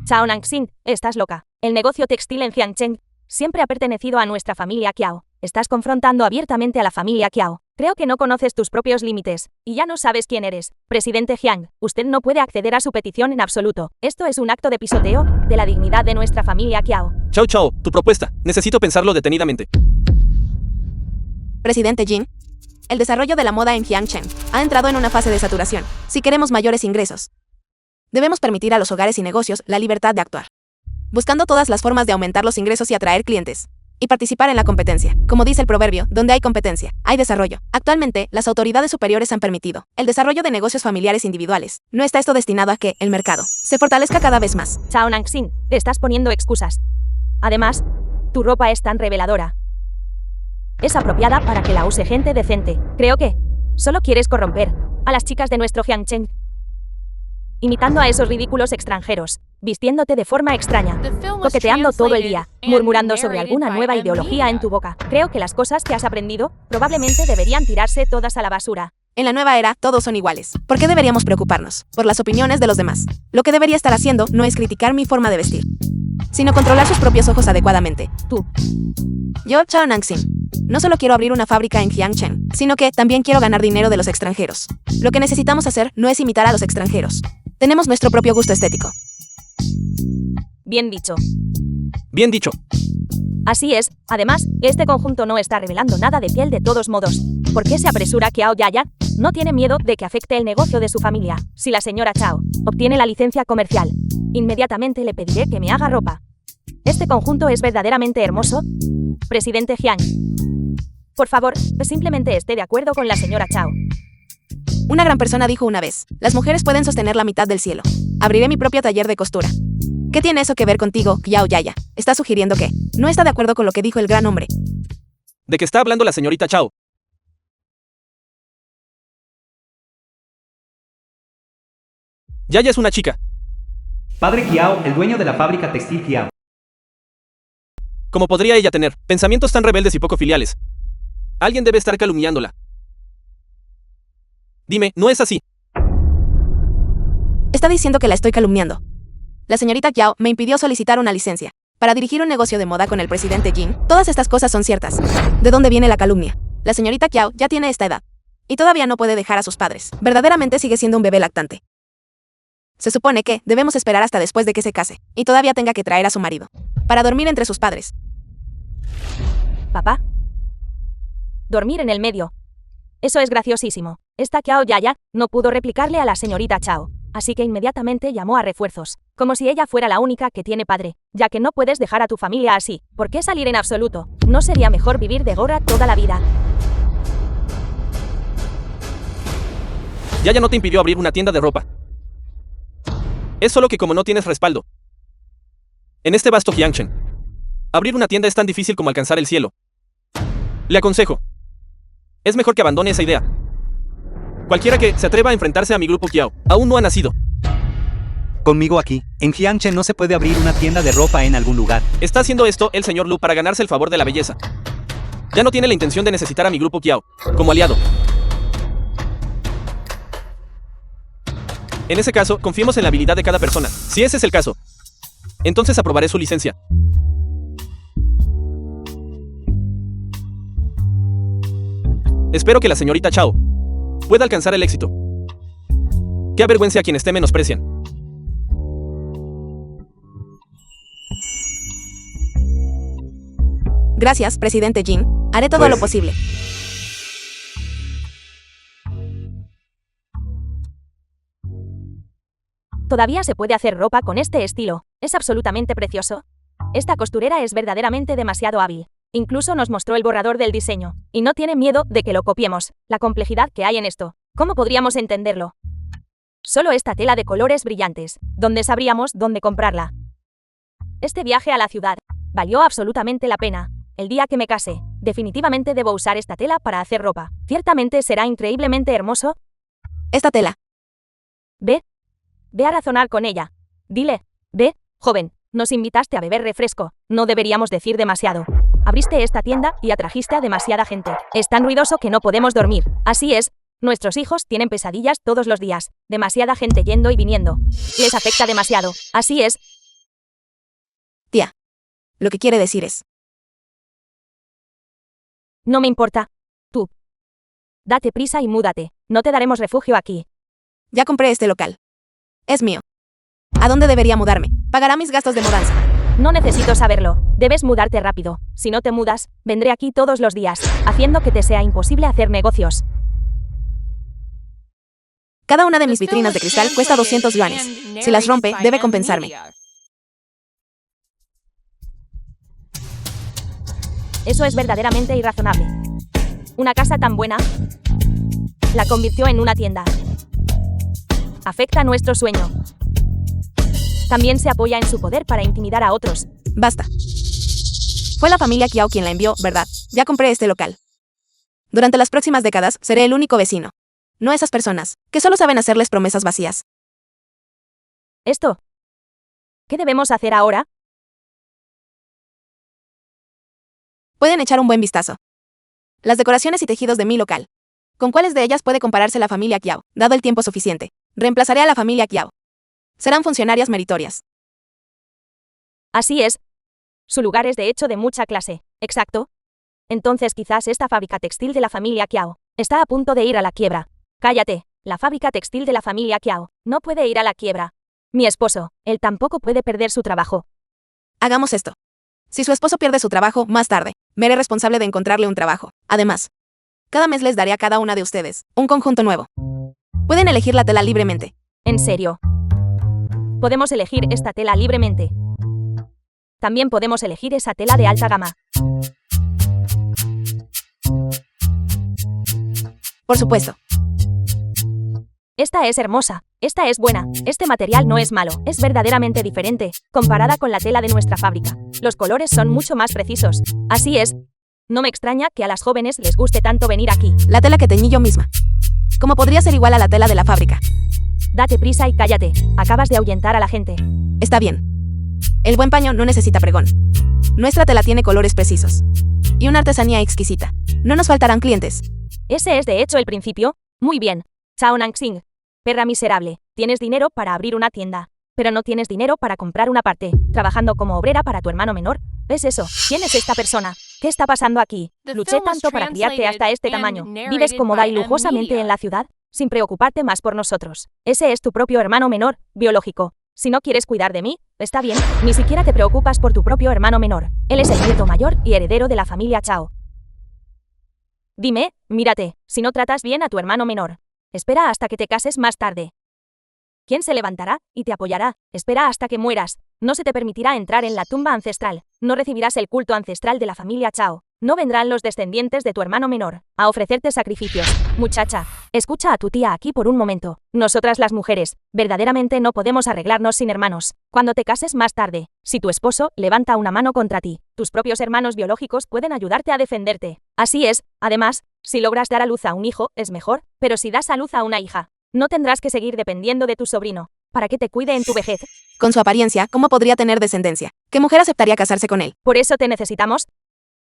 Chao Nangxin, estás loca. El negocio textil en Jiangchen siempre ha pertenecido a nuestra familia Kiao. Estás confrontando abiertamente a la familia Kiao. Creo que no conoces tus propios límites, y ya no sabes quién eres. Presidente Jiang, usted no puede acceder a su petición en absoluto. Esto es un acto de pisoteo de la dignidad de nuestra familia Kiao. Chao Chao, tu propuesta. Necesito pensarlo detenidamente. Presidente Jin, el desarrollo de la moda en Jiangchen ha entrado en una fase de saturación. Si queremos mayores ingresos, debemos permitir a los hogares y negocios la libertad de actuar, buscando todas las formas de aumentar los ingresos y atraer clientes, y participar en la competencia. Como dice el proverbio, donde hay competencia, hay desarrollo. Actualmente, las autoridades superiores han permitido el desarrollo de negocios familiares individuales. ¿No está esto destinado a que el mercado se fortalezca cada vez más? Chao Nangxin, te estás poniendo excusas. Además, tu ropa es tan reveladora. Es apropiada para que la use gente decente. Creo que solo quieres corromper a las chicas de nuestro Jiangchen, imitando a esos ridículos extranjeros, vistiéndote de forma extraña, The film was coqueteando todo el día, translated and murmurando sobre narrated alguna by nueva M. ideología en tu boca. Creo que las cosas que has aprendido probablemente deberían tirarse todas a la basura. En la nueva era, todos son iguales. ¿Por qué deberíamos preocuparnos por las opiniones de los demás? Lo que debería estar haciendo no es criticar mi forma de vestir, sino controlar sus propios ojos adecuadamente. Tú. Yo, Chao Nangxin, no solo quiero abrir una fábrica en Jiangchen, sino que también quiero ganar dinero de los extranjeros. Lo que necesitamos hacer no es imitar a los extranjeros. Tenemos nuestro propio gusto estético. Bien dicho. Bien dicho. Así es, además, este conjunto no está revelando nada de piel de todos modos. ¿Por qué se apresura Kiao Yaya? No tiene miedo de que afecte el negocio de su familia. Si la señora Chao obtiene la licencia comercial, inmediatamente le pediré que me haga ropa. Este conjunto es verdaderamente hermoso. Presidente Jiang, por favor, simplemente esté de acuerdo con la señora Chao. Una gran persona dijo una vez, las mujeres pueden sostener la mitad del cielo. Abriré mi propio taller de costura. ¿Qué tiene eso que ver contigo, Kiao Yaya? Está sugiriendo que no está de acuerdo con lo que dijo el gran hombre. ¿De qué está hablando la señorita Chao? Yaya es una chica. Padre Kiao, el dueño de la fábrica textil Kiao. ¿Cómo podría ella tener pensamientos tan rebeldes y poco filiales? Alguien debe estar calumniándola. Dime, ¿no es así? Está diciendo que la estoy calumniando. La señorita Kiao me impidió solicitar una licencia para dirigir un negocio de moda con el presidente Jin. Todas estas cosas son ciertas. ¿De dónde viene la calumnia? La señorita Kiao ya tiene esta edad y todavía no puede dejar a sus padres. Verdaderamente sigue siendo un bebé lactante. Se supone que debemos esperar hasta después de que se case y todavía tenga que traer a su marido para dormir entre sus padres. Papá. Dormir en el medio. Eso es graciosísimo. Esta Kiao Yaya no pudo replicarle a la señorita Chao, así que inmediatamente llamó a refuerzos, como si ella fuera la única que tiene padre, ya que no puedes dejar a tu familia así. ¿Por qué salir en absoluto? ¿No sería mejor vivir de gorra toda la vida? Yaya no te impidió abrir una tienda de ropa. Es solo que como no tienes respaldo en este vasto Jiangchen, abrir una tienda es tan difícil como alcanzar el cielo. Le aconsejo, es mejor que abandone esa idea. Cualquiera que se atreva a enfrentarse a mi grupo Kiao aún no ha nacido. Conmigo aquí, en Jiangchen no se puede abrir una tienda de ropa en algún lugar. Está haciendo esto el señor Lu para ganarse el favor de la belleza. Ya no tiene la intención de necesitar a mi grupo Kiao como aliado. En ese caso, confiemos en la habilidad de cada persona. Si ese es el caso, entonces aprobaré su licencia. Espero que la señorita Chao pueda alcanzar el éxito. Qué avergüenza a quienes te menosprecian. Gracias, presidente Jin. Haré todo lo posible. Todavía se puede hacer ropa con este estilo. Es absolutamente precioso. Esta costurera es verdaderamente demasiado hábil. Incluso nos mostró el borrador del diseño. Y no tiene miedo de que lo copiemos. La complejidad que hay en esto ¿Cómo podríamos entenderlo? Solo esta tela de colores brillantes, donde sabríamos dónde comprarla. Este viaje a la ciudad valió absolutamente la pena. El día que me case, definitivamente debo usar esta tela para hacer ropa. Ciertamente será increíblemente hermoso. Esta tela. Ve a razonar con ella. Dile, ve, joven, nos invitaste a beber refresco, no deberíamos decir demasiado. Abriste esta tienda y atrajiste a demasiada gente. Es tan ruidoso que no podemos dormir. Así es, nuestros hijos tienen pesadillas todos los días. Demasiada gente yendo y viniendo. Les afecta demasiado. Así es. Tía. Lo que quiere decir es. No me importa. Tú. Date prisa y múdate. No te daremos refugio aquí. Ya compré este local. Es mío. ¿A dónde debería mudarme? Pagará mis gastos de mudanza. No necesito saberlo. Debes mudarte rápido. Si no te mudas, vendré aquí todos los días, haciendo que te sea imposible hacer negocios. Cada una de mis vitrinas de cristal cuesta 200 yuanes. Si las rompe, debe compensarme. Eso es verdaderamente irrazonable. Una casa tan buena la convirtió en una tienda. Afecta nuestro sueño. También se apoya en su poder para intimidar a otros. Basta. Fue la familia Kiao quien la envió, ¿verdad? Ya compré este local. Durante las próximas décadas, seré el único vecino. No esas personas, que solo saben hacerles promesas vacías. ¿Esto? ¿Qué debemos hacer ahora? Pueden echar un buen vistazo. Las decoraciones y tejidos de mi local. ¿Con cuáles de ellas puede compararse la familia Kiao, dado el tiempo suficiente? Reemplazaré a la familia Kiao. Serán funcionarias meritorias. Así es. Su lugar es de hecho de mucha clase. Exacto. Entonces quizás esta fábrica textil de la familia Kiao está a punto de ir a la quiebra. Cállate. La fábrica textil de la familia Kiao no puede ir a la quiebra. Mi esposo, él tampoco puede perder su trabajo. Hagamos esto. Si su esposo pierde su trabajo, más tarde, me haré responsable de encontrarle un trabajo. Además, cada mes les daré a cada una de ustedes un conjunto nuevo. Pueden elegir la tela libremente. ¿En serio? Podemos elegir esta tela libremente. También podemos elegir esa tela de alta gama. Por supuesto. Esta es hermosa. Esta es buena. Este material no es malo. Es verdaderamente diferente, comparada con la tela de nuestra fábrica. Los colores son mucho más precisos. Así es. No me extraña que a las jóvenes les guste tanto venir aquí. La tela que teñí yo misma. ¿Cómo podría ser igual a la tela de la fábrica? Date prisa y cállate. Acabas de ahuyentar a la gente. Está bien. El buen paño no necesita pregón. Nuestra tela tiene colores precisos. Y una artesanía exquisita. No nos faltarán clientes. Ese es de hecho el principio. Muy bien. Chao Nangsing. Perra miserable. Tienes dinero para abrir una tienda. Pero no tienes dinero para comprar una parte. Trabajando como obrera para tu hermano menor. ¿Ves eso? ¿Quién es esta persona? ¿Qué está pasando aquí? Luché tanto para criarte hasta este tamaño. ¿Vives cómoda y lujosamente en la ciudad? Sin preocuparte más por nosotros. Ese es tu propio hermano menor, biológico. Si no quieres cuidar de mí, está bien. Ni siquiera te preocupas por tu propio hermano menor. Él es el nieto mayor y heredero de la familia Chao. Dime, mírate, si no tratas bien a tu hermano menor. Espera hasta que te cases más tarde. ¿Quién se levantará y te apoyará? Espera hasta que mueras. No se te permitirá entrar en la tumba ancestral. No recibirás el culto ancestral de la familia Chao. No vendrán los descendientes de tu hermano menor a ofrecerte sacrificios. Muchacha, escucha a tu tía aquí por un momento. Nosotras las mujeres, verdaderamente no podemos arreglarnos sin hermanos. Cuando te cases más tarde, si tu esposo levanta una mano contra ti, tus propios hermanos biológicos pueden ayudarte a defenderte. Así es, además, si logras dar a luz a un hijo, es mejor, pero si das a luz a una hija, no tendrás que seguir dependiendo de tu sobrino, para que te cuide en tu vejez. Con su apariencia, ¿cómo podría tener descendencia? ¿Qué mujer aceptaría casarse con él? Por eso te necesitamos.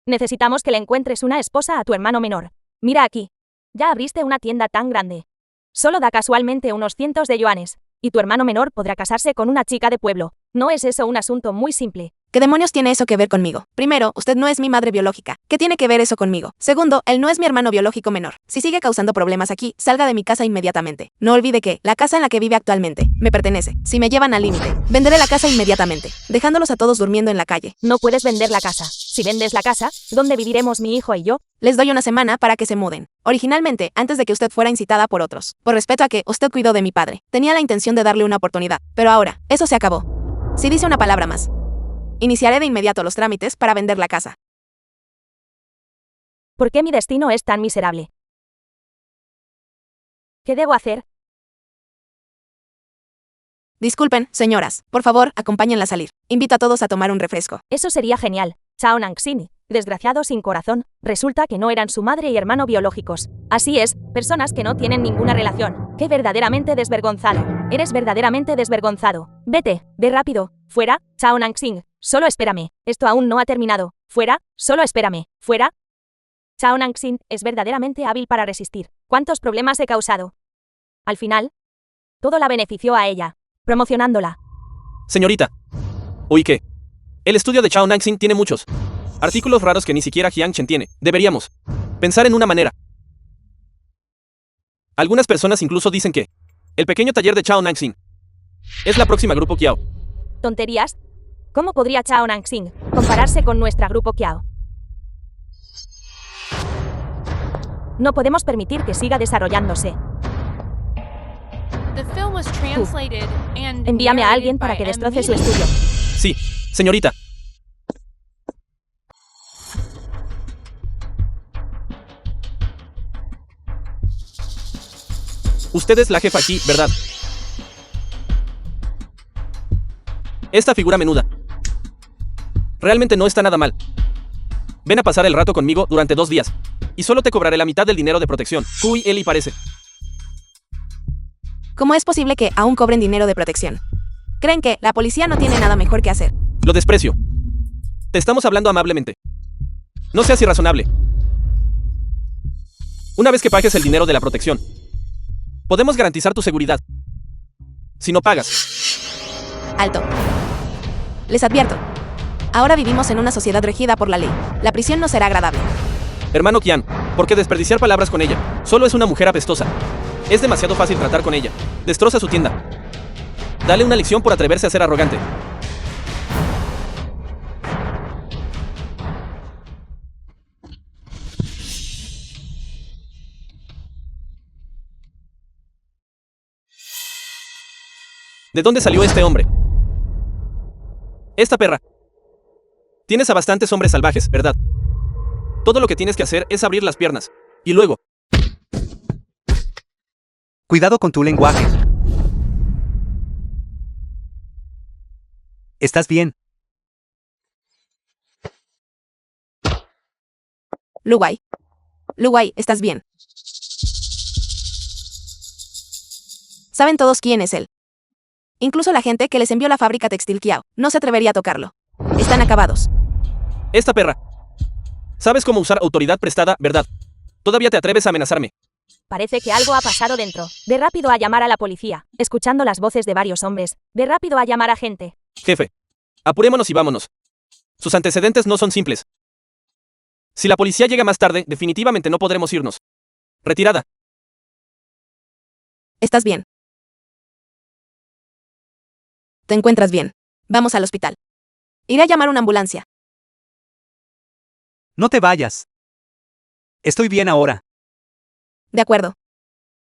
Necesitamos que le encuentres una esposa a tu hermano menor. Mira aquí. Ya abriste una tienda tan grande. Solo da casualmente unos cientos de yuanes, y tu hermano menor podrá casarse con una chica de pueblo. ¿No es eso un asunto muy simple? ¿Qué demonios tiene eso que ver conmigo? Primero, usted no es mi madre biológica. ¿Qué tiene que ver eso conmigo? Segundo, él no es mi hermano biológico menor. Si sigue causando problemas aquí, salga de mi casa inmediatamente. No olvide que la casa en la que vive actualmente me pertenece. Si me llevan al límite, venderé la casa inmediatamente, dejándolos a todos durmiendo en la calle. No puedes vender la casa. Si vendes la casa, ¿dónde viviremos mi hijo y yo? Les doy una semana para que se muden. Originalmente, antes de que usted fuera incitada por otros. Por respeto a que usted cuidó de mi padre. Tenía la intención de darle una oportunidad. Pero ahora, eso se acabó. Si dice una palabra más, iniciaré de inmediato los trámites para vender la casa. ¿Por qué mi destino es tan miserable? ¿Qué debo hacer? Disculpen, señoras. Por favor, acompáñenla a salir. Invito a todos a tomar un refresco. Eso sería genial. Chao Nangxin, desgraciado sin corazón, resulta que no eran su madre y hermano biológicos. Así es, personas que no tienen ninguna relación. ¡Qué verdaderamente desvergonzado! Eres verdaderamente desvergonzado. Vete, ve rápido. Fuera, Chao Nangxin. Solo espérame. Esto aún no ha terminado. Fuera, solo espérame. Fuera. Chao Nangxin es verdaderamente hábil para resistir. ¿Cuántos problemas he causado? Al final, todo la benefició a ella, promocionándola. Señorita. Uy, ¿qué? El estudio de Chao Nangxin tiene muchos artículos raros que ni siquiera Jiang Chen tiene. Deberíamos pensar en una manera. Algunas personas incluso dicen que el pequeño taller de Chao Nangxin es la próxima Grupo Kiao. ¿Tonterías? ¿Cómo podría Chao Nangxin compararse con nuestra Grupo Kiao? No podemos permitir que siga desarrollándose. The film was translated and Envíame a alguien narrated para by que M. destroce su Media. estudio. Sí, señorita. Usted es la jefa aquí, ¿verdad? Esta figura menuda realmente no está nada mal. Ven a pasar el rato conmigo durante 2 días. Y solo te cobraré la mitad del dinero de protección. Uy, Eli parece. ¿Cómo es posible que aún cobren dinero de protección? ¿Creen que la policía no tiene nada mejor que hacer? Lo desprecio. Te estamos hablando amablemente. No seas irrazonable. Una vez que pagues el dinero de la protección, podemos garantizar tu seguridad. Si no pagas, Alto. Les advierto. Ahora vivimos en una sociedad regida por la ley. La prisión no será agradable. hermano Kian, ¿por qué desperdiciar palabras con ella? Solo es una mujer apestosa. Es demasiado fácil tratar con ella. Destroza su tienda. Dale una lección por atreverse a ser arrogante. ¿De dónde salió este hombre? Esta perra. Tienes a bastantes hombres salvajes, ¿verdad? Todo lo que tienes que hacer es abrir las piernas. Y luego, Cuidado con tu lenguaje. ¿Estás bien? Luwai. Luwai, ¿estás bien? Saben todos quién es él. Incluso la gente que les envió la fábrica textil Kiao no se atrevería a tocarlo. Están acabados. esta perra. Sabes cómo usar autoridad prestada, ¿verdad? Todavía te atreves a amenazarme. Parece que algo ha pasado dentro. Ve rápido a llamar a la policía. Escuchando las voces de varios hombres. Ve rápido a llamar a gente. Jefe, apurémonos y vámonos. Sus antecedentes no son simples. Si la policía llega más tarde, definitivamente no podremos irnos. Retirada. ¿Estás bien? ¿Te encuentras bien? Vamos al hospital. Iré a llamar una ambulancia. No te vayas. Estoy bien ahora. De acuerdo.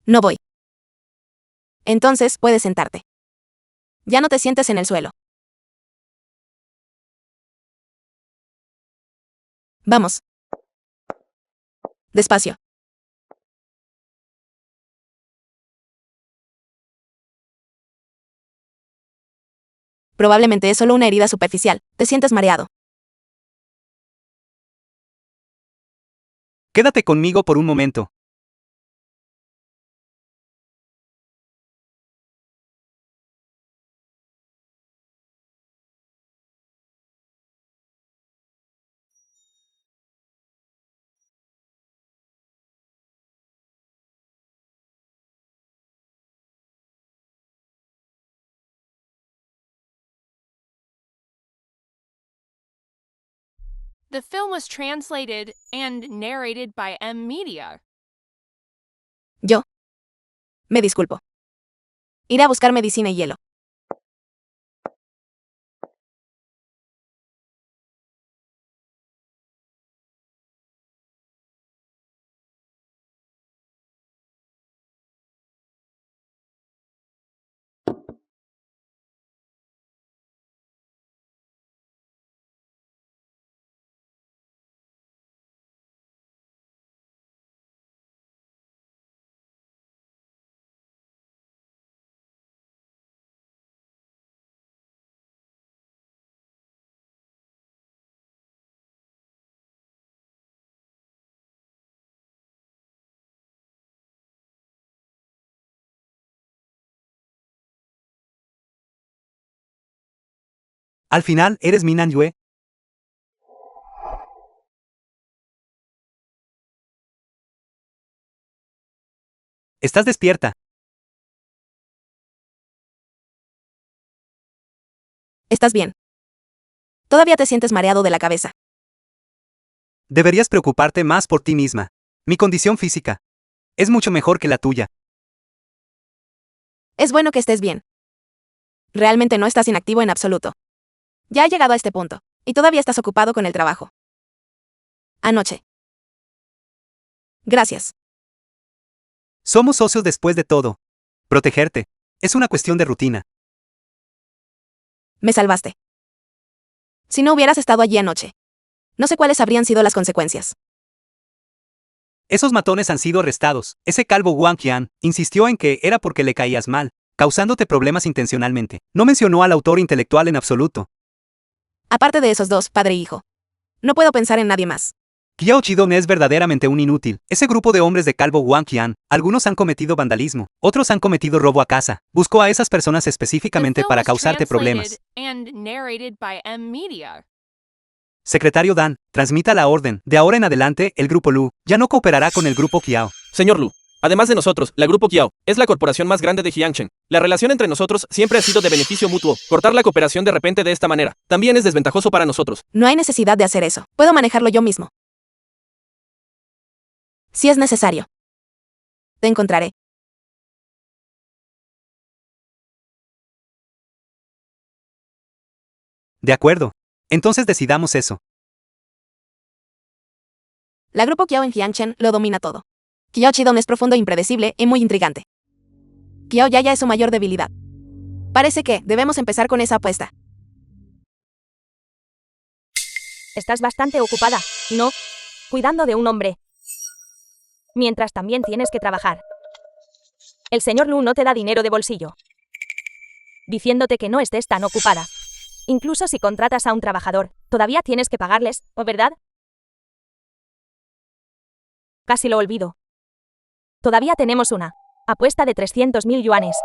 No voy. Entonces puedes sentarte. Ya no te sientes en el suelo. Vamos. Despacio. Probablemente es solo una herida superficial. Te sientes mareado. Quédate conmigo por un momento. The film was translated and narrated by M. Media. Yo. Me disculpo. Iré a buscar medicina y hielo. Al final, ¿eres Min An Yue? Estás despierta. ¿Estás bien? Todavía te sientes mareado de la cabeza. Deberías preocuparte más por ti misma. Mi condición física es mucho mejor que la tuya. Es bueno que estés bien. Realmente no estás inactivo en absoluto. Ya has llegado a este punto, y todavía estás ocupado con el trabajo. Anoche. Gracias. Somos socios después de todo. Protegerte es una cuestión de rutina. Me salvaste. Si no hubieras estado allí anoche, no sé cuáles habrían sido las consecuencias. Esos matones han sido arrestados. Ese calvo Wang Qian insistió en que era porque le caías mal, causándote problemas intencionalmente. No mencionó al autor intelectual en absoluto. Aparte de esos dos, padre e hijo. No puedo pensar en nadie más. Qiao Chidong es verdaderamente un inútil. Ese grupo de hombres de calvo Wang Qian, algunos han cometido vandalismo, otros han cometido robo a casa. Buscó a esas personas específicamente The film para was causarte translated problemas. and narrated by M-Media. Secretario Dan, transmita la orden. De ahora en adelante, el grupo Lu ya no cooperará con el grupo Qiao. Señor Lu, además de nosotros, la Grupo Qiao es la corporación más grande de Jiangchen. La relación entre nosotros siempre ha sido de beneficio mutuo. Cortar la cooperación de repente de esta manera también es desventajoso para nosotros. No hay necesidad de hacer eso. Puedo manejarlo yo mismo. Si es necesario. Te encontraré. De acuerdo. Entonces decidamos eso. La Grupo Qiao en Jiangchen lo domina todo. Qiao Chidong es profundo, impredecible y muy intrigante. Qiao Yaya es su mayor debilidad. Parece que debemos empezar con esa apuesta. Estás bastante ocupada, ¿no? Cuidando de un hombre. Mientras también tienes que trabajar. El señor Lu no te da dinero de bolsillo. Diciéndote que no estés tan ocupada. Incluso si contratas a un trabajador, todavía tienes que pagarles, ¿o verdad? Casi lo olvido. Todavía tenemos una apuesta de 300.000 yuanes.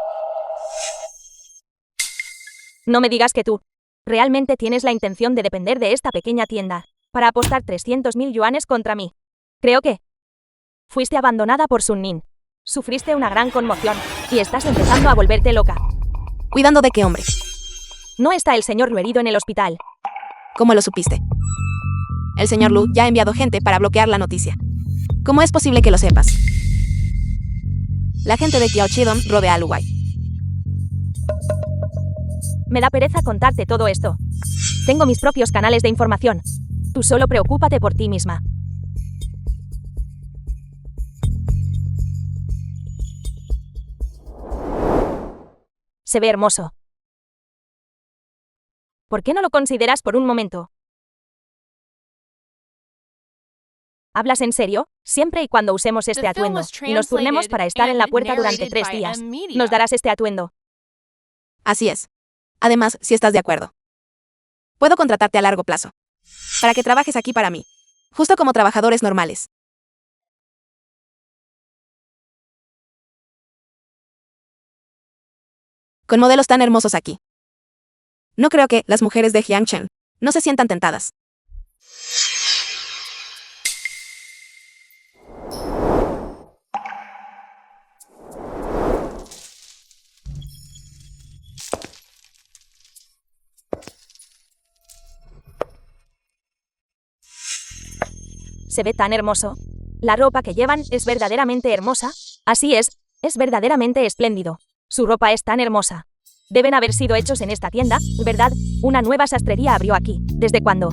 No me digas que tú realmente tienes la intención de depender de esta pequeña tienda para apostar 300.000 yuanes contra mí. Creo que fuiste abandonada por Sun Nin. Sufriste una gran conmoción y estás empezando a volverte loca. ¿Cuidando de qué hombre? No está el señor Lu herido en el hospital. ¿Cómo lo supiste? El señor Lu ya ha enviado gente para bloquear la noticia. ¿Cómo es posible que lo sepas? La gente de Qiao Chidong rodea a Lu Wei. Me da pereza contarte todo esto. Tengo mis propios canales de información. Tú solo preocúpate por ti misma. Se ve hermoso. ¿Por qué no lo consideras por un momento? ¿Hablas en serio? Siempre y cuando usemos este The film atuendo was y nos turnemos para estar en la and puerta durante narrated 3 by días, M-Media. nos darás este atuendo. Así es. Además, si estás de acuerdo, puedo contratarte a largo plazo. Para que trabajes aquí para mí. Justo como trabajadores normales. Con modelos tan hermosos aquí. No creo que las mujeres de Jiangchen no se sientan tentadas. Se ve tan hermoso. La ropa que llevan es verdaderamente hermosa. Así es verdaderamente espléndido. Su ropa es tan hermosa. Deben haber sido hechos en esta tienda, ¿verdad? Una nueva sastrería abrió aquí. ¿Desde cuándo?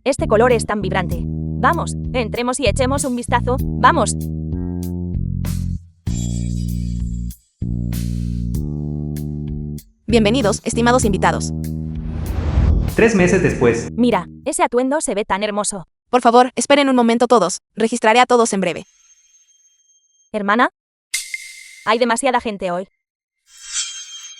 Este color es tan vibrante. Vamos, entremos y echemos un vistazo. ¡Vamos! Bienvenidos, estimados invitados. 3 meses después. Mira, ese atuendo se ve tan hermoso. Por favor, esperen un momento todos. Registraré a todos en breve. Hermana, hay demasiada gente hoy.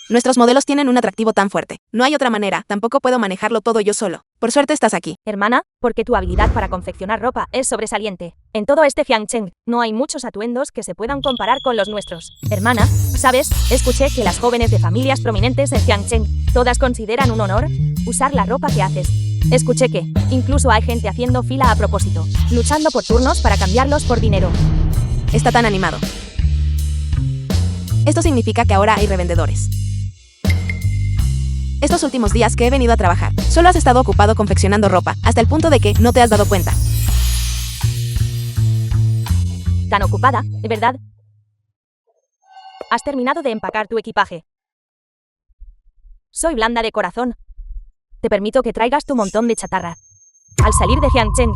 Nuestros modelos tienen un atractivo tan fuerte. No hay otra manera, tampoco puedo manejarlo todo yo solo. Por suerte estás aquí. Hermana, porque tu habilidad para confeccionar ropa es sobresaliente. En todo este Jiangcheng, no hay muchos atuendos que se puedan comparar con los nuestros. Hermana, ¿sabes? Escuché que las jóvenes de familias prominentes en Jiangcheng, todas consideran un honor usar la ropa que haces. Escuché que, incluso hay gente haciendo fila a propósito, luchando por turnos para cambiarlos por dinero. Está tan animado. Esto significa que ahora hay revendedores. Estos últimos días que he venido a trabajar, solo has estado ocupado confeccionando ropa, hasta el punto de que no te has dado cuenta. Tan ocupada, ¿de verdad? Has terminado de empacar tu equipaje. Soy blanda de corazón. Te permito que traigas tu montón de chatarra. Al salir de Jiangcheng.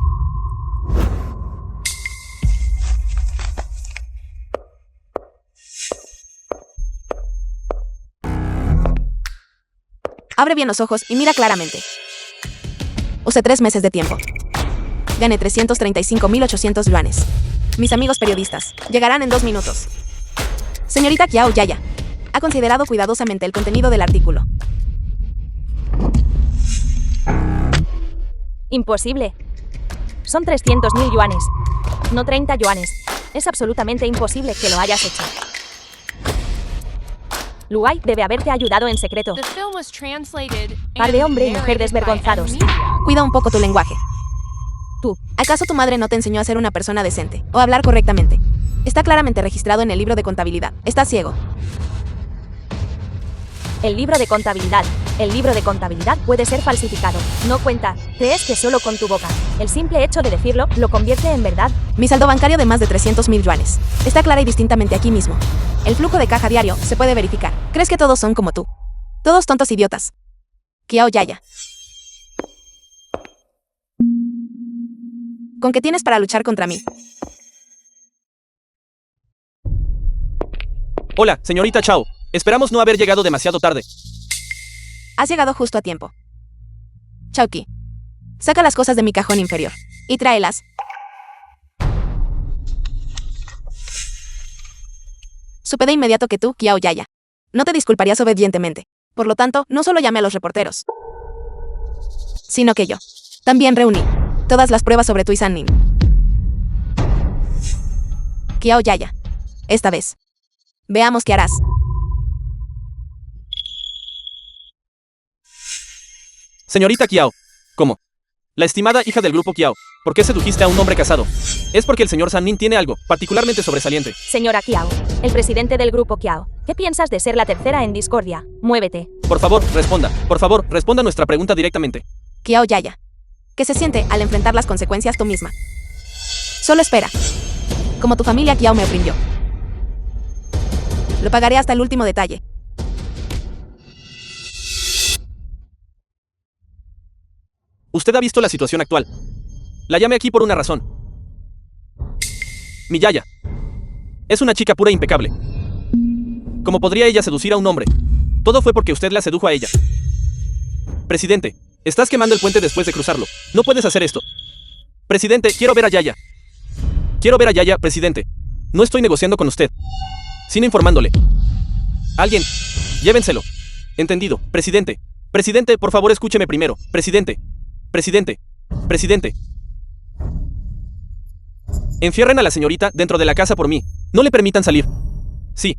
Abre bien los ojos y mira claramente. Usé 3 meses de tiempo. Gané 335.800 yuanes. Mis amigos periodistas llegarán en 2 minutos. Señorita Qiao Yaya ha considerado cuidadosamente el contenido del artículo. Imposible. Son 300.000 yuanes. No 30 yuanes. Es absolutamente imposible que lo hayas hecho. Luai debe haberte ayudado en secreto. The film was translated Par de and hombre y mujer narrated by desvergonzados. M Media. Cuida un poco tu lenguaje. Tú. ¿Acaso tu madre no te enseñó a ser una persona decente o a hablar correctamente? Está claramente registrado en el libro de contabilidad. Estás ciego. El libro de contabilidad. El libro de contabilidad puede ser falsificado. No cuenta. ¿Crees que solo con tu boca, el simple hecho de decirlo, lo convierte en verdad? Mi saldo bancario de más de 300.000 yuanes está clara y distintamente aquí mismo. El flujo de caja diario se puede verificar. ¿Crees que todos son como tú? Todos tontos idiotas. Qiao Yaya. ¿Con qué tienes para luchar contra mí? Hola, señorita Chao. Esperamos no haber llegado demasiado tarde. Has llegado justo a tiempo. Chauki, saca las cosas de mi cajón inferior y tráelas. Supe de inmediato que tú, Qiao Yaya, no te disculparías obedientemente. Por lo tanto, no solo llamé a los reporteros, sino que yo también reuní todas las pruebas sobre tu y San Nin. Qiao Yaya, esta vez, veamos qué harás. Señorita Qiao. ¿Cómo? La estimada hija del grupo Qiao. ¿Por qué sedujiste a un hombre casado? Es porque el señor San Nin tiene algo particularmente sobresaliente. Señora Qiao, el presidente del grupo Qiao, ¿qué piensas de ser la tercera en discordia? Muévete. Por favor, responda. Por favor, responda nuestra pregunta directamente. Qiao Yaya, ¿qué se siente al enfrentar las consecuencias tú misma? Solo espera. Como tu familia Qiao me oprimió. Lo pagaré hasta el último detalle. Usted ha visto la situación actual. La llamé aquí por una razón. Mi Yaya es una chica pura e impecable. ¿Cómo podría ella seducir a un hombre? Todo fue porque usted la sedujo a ella. Presidente, estás quemando el puente después de cruzarlo. No puedes hacer esto. Presidente, quiero ver a Yaya. Quiero ver a Yaya, presidente. No estoy negociando con usted, sino informándole. Alguien, llévenselo. Entendido, presidente. Presidente, por favor escúcheme primero. Presidente. Presidente. Presidente. Encierren a la señorita dentro de la casa por mí. No le permitan salir. Sí.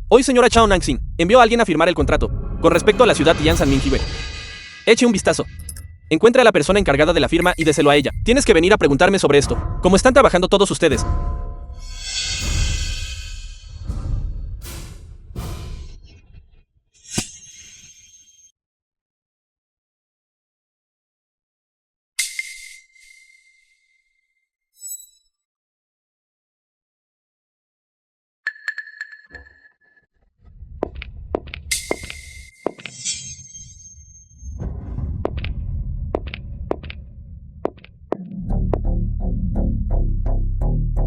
Hoy señora Chao Nangxin envió a alguien a firmar el contrato con respecto a la ciudad Tian Sanminjiwe. Eche un vistazo. Encuentre a la persona encargada de la firma y déselo a ella. Tienes que venir a preguntarme sobre esto. ¿Cómo están trabajando todos ustedes?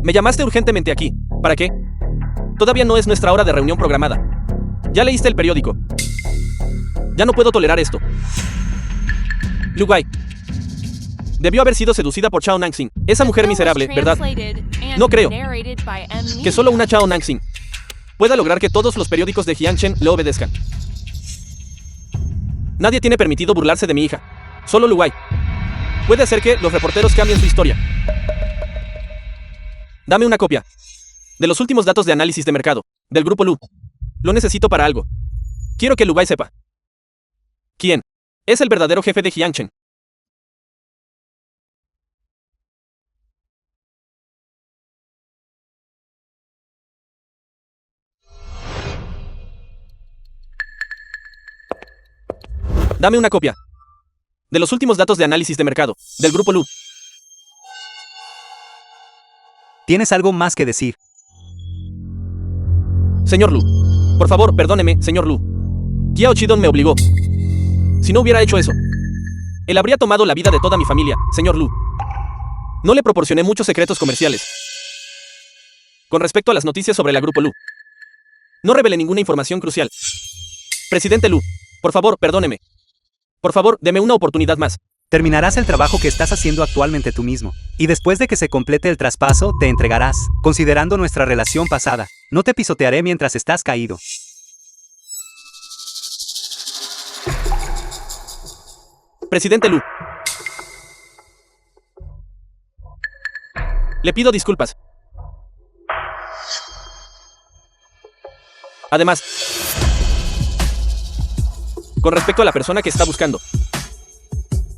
Me llamaste urgentemente aquí. ¿Para qué? Todavía no es nuestra hora de reunión programada. Ya leíste el periódico. Ya no puedo tolerar esto. Lu Guai debió haber sido seducida por Chao Nangxin. Esa mujer miserable, ¿verdad? No creo que solo una Chao Nangxin pueda lograr que todos los periódicos de Jiangchen le obedezcan. Nadie tiene permitido burlarse de mi hija. Solo Lu Guai puede hacer que los reporteros cambien su historia. Dame una copia de los últimos datos de análisis de mercado del grupo Lu. Lo necesito para algo. Quiero que Lu Bai sepa quién es el verdadero jefe de Jiangchen. Dame una copia de los últimos datos de análisis de mercado del grupo Lu. ¿Tienes algo más que decir? Señor Lu, por favor, perdóneme, señor Lu. Yao Chidong me obligó. Si no hubiera hecho eso, él habría tomado la vida de toda mi familia, señor Lu. No le proporcioné muchos secretos comerciales. Con respecto a las noticias sobre la grupo Lu, no revelé ninguna información crucial. Presidente Lu, por favor, perdóneme. Por favor, deme una oportunidad más. Terminarás el trabajo que estás haciendo actualmente tú mismo. Y después de que se complete el traspaso, te entregarás. Considerando nuestra relación pasada, no te pisotearé mientras estás caído. Presidente Lu. Le pido disculpas. Además, con respecto a la persona que está buscando,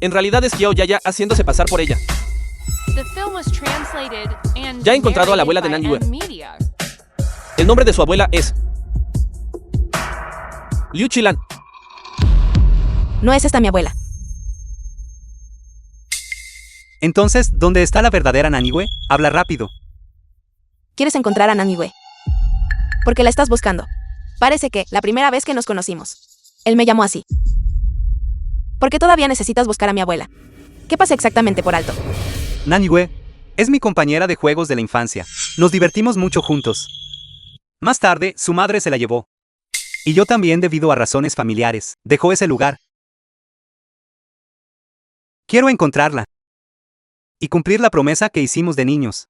en realidad es Xiao Yaya haciéndose pasar por ella. The film was translated and Ya he encontrado a la abuela de narrated Nan by Yue. Media. El nombre de su abuela es Liu Qilan. No es esta mi abuela. Entonces, ¿dónde está la verdadera Nanyue? Habla rápido. ¿Quieres encontrar a Nan Yue? Porque la estás buscando. Parece que, la primera vez que nos conocimos, él me llamó así. Porque todavía necesitas buscar a mi abuela. ¿Qué pasa exactamente por alto? Nanyue es mi compañera de juegos de la infancia. Nos divertimos mucho juntos. Más tarde, su madre se la llevó. Y yo también, debido a razones familiares, dejó ese lugar. Quiero encontrarla. Y cumplir la promesa que hicimos de niños.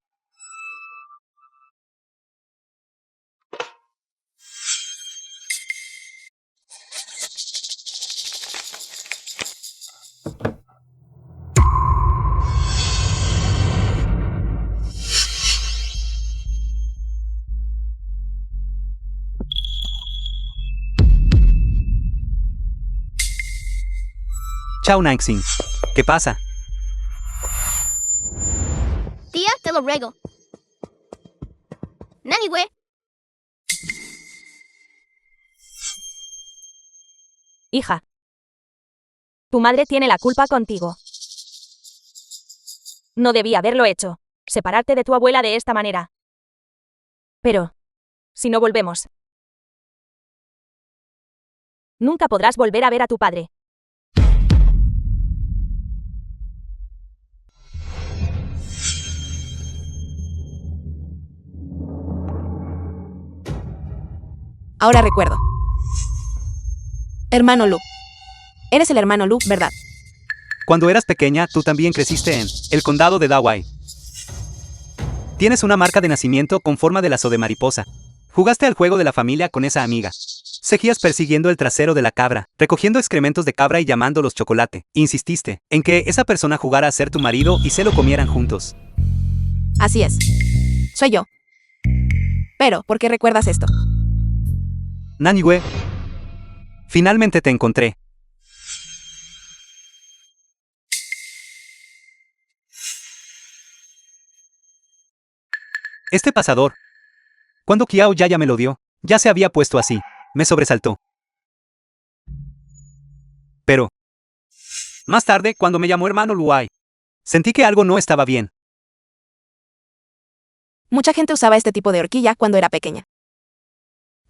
Chao Nanxing. ¿Qué pasa? Tía, te lo ruego. Nanyue. Hija. Tu madre tiene la culpa contigo. No debía haberlo hecho. Separarte de tu abuela de esta manera. Pero, si no volvemos, nunca podrás volver a ver a tu padre. Ahora recuerdo. Hermano Lu. Eres el hermano Lu, ¿verdad? Cuando eras pequeña, tú también creciste en el condado de Dawei. Tienes una marca de nacimiento con forma de lazo de mariposa. Jugaste al juego de la familia con esa amiga. Seguías persiguiendo el trasero de la cabra, recogiendo excrementos de cabra y llamándolos chocolate. Insististe en que esa persona jugara a ser tu marido y se lo comieran juntos. Así es. Soy yo. Pero, ¿por qué recuerdas esto? Nanyue, finalmente te encontré. Este pasador, cuando Xiao Yaya me lo dio, ya se había puesto así. Me sobresaltó. Pero, más tarde, cuando me llamó hermano Luai, sentí que algo no estaba bien. Mucha gente usaba este tipo de horquilla cuando era pequeña.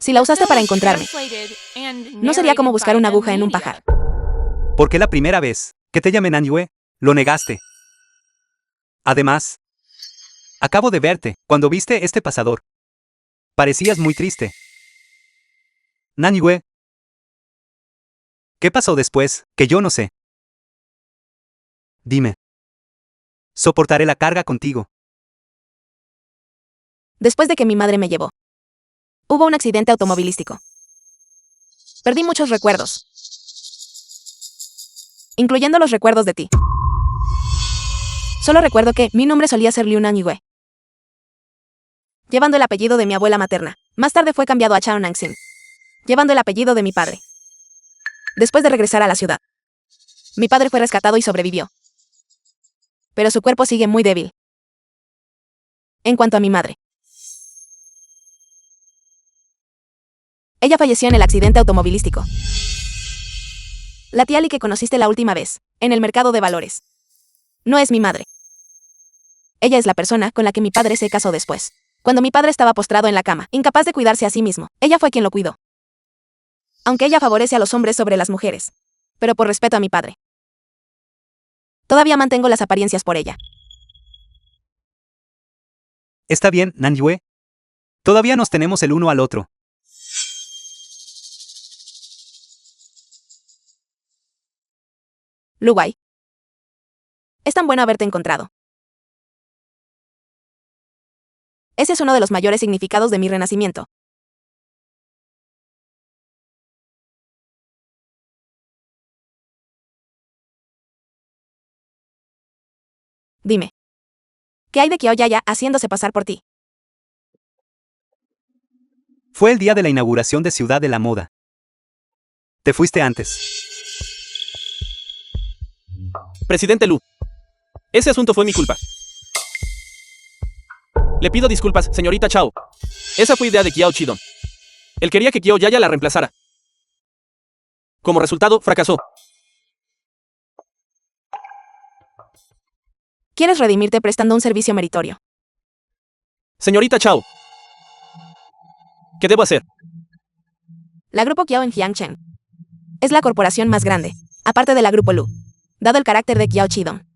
Si la usaste para encontrarme, no sería como buscar una aguja en un pajar. Porque la primera vez que te llamé Nanyue, lo negaste. Además, acabo de verte cuando viste este pasador. Parecías muy triste. Nanyue, ¿qué pasó después, que yo no sé? Dime. Soportaré la carga contigo. Después de que mi madre me llevó, hubo un accidente automovilístico. Perdí muchos recuerdos, incluyendo los recuerdos de ti. Solo recuerdo que mi nombre solía ser Liu Nanyue. llevando el apellido de mi abuela materna. Más tarde fue cambiado a Chao Nangxin, llevando el apellido de mi padre. Después de regresar a la ciudad, mi padre fue rescatado y sobrevivió. Pero su cuerpo sigue muy débil. En cuanto a mi madre, ella falleció en el accidente automovilístico. La tía Lee que conociste la última vez, en el mercado de valores, no es mi madre. Ella es la persona con la que mi padre se casó después. Cuando mi padre estaba postrado en la cama, incapaz de cuidarse a sí mismo, ella fue quien lo cuidó. Aunque ella favorece a los hombres sobre las mujeres, pero por respeto a mi padre, todavía mantengo las apariencias por ella. Está bien, Nan Yue. Todavía nos tenemos el uno al otro. Lu Wei, es tan bueno haberte encontrado. Ese es uno de los mayores significados de mi renacimiento. Dime, ¿qué hay de Qiao Yaya haciéndose pasar por ti? Fue el día de la inauguración de Ciudad de la Moda. Te fuiste antes. Presidente Lu. Ese asunto fue mi culpa. Le pido disculpas, señorita Chao. Esa fue idea de Qiao Chidong. Él quería que Qiao Yaya la reemplazara. Como resultado, fracasó. ¿Quieres redimirte prestando un servicio meritorio? Señorita Chao. ¿Qué debo hacer? La Grupo Qiao en Jiangchen es la corporación más grande, aparte de la Grupo Lu, dado el carácter de Qiao Chidong.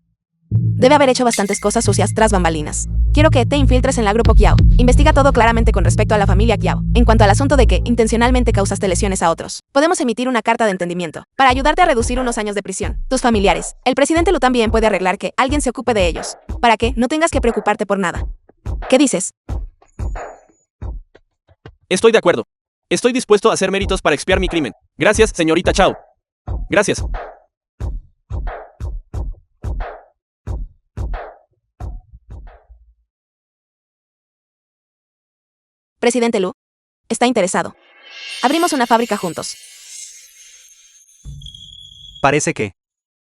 Debe haber hecho bastantes cosas sucias tras bambalinas. Quiero que te infiltres en la Grupo Qiao. Investiga todo claramente con respecto a la familia Qiao. En cuanto al asunto de que intencionalmente causaste lesiones a otros, podemos emitir una carta de entendimiento para ayudarte a reducir unos años de prisión. Tus familiares. El presidente Lu también puede arreglar que alguien se ocupe de ellos, para que no tengas que preocuparte por nada. ¿Qué dices? Estoy de acuerdo. Estoy dispuesto a hacer méritos para expiar mi crimen. Gracias, señorita Chao. Gracias. Presidente Lu está interesado. Abrimos una fábrica juntos. Parece que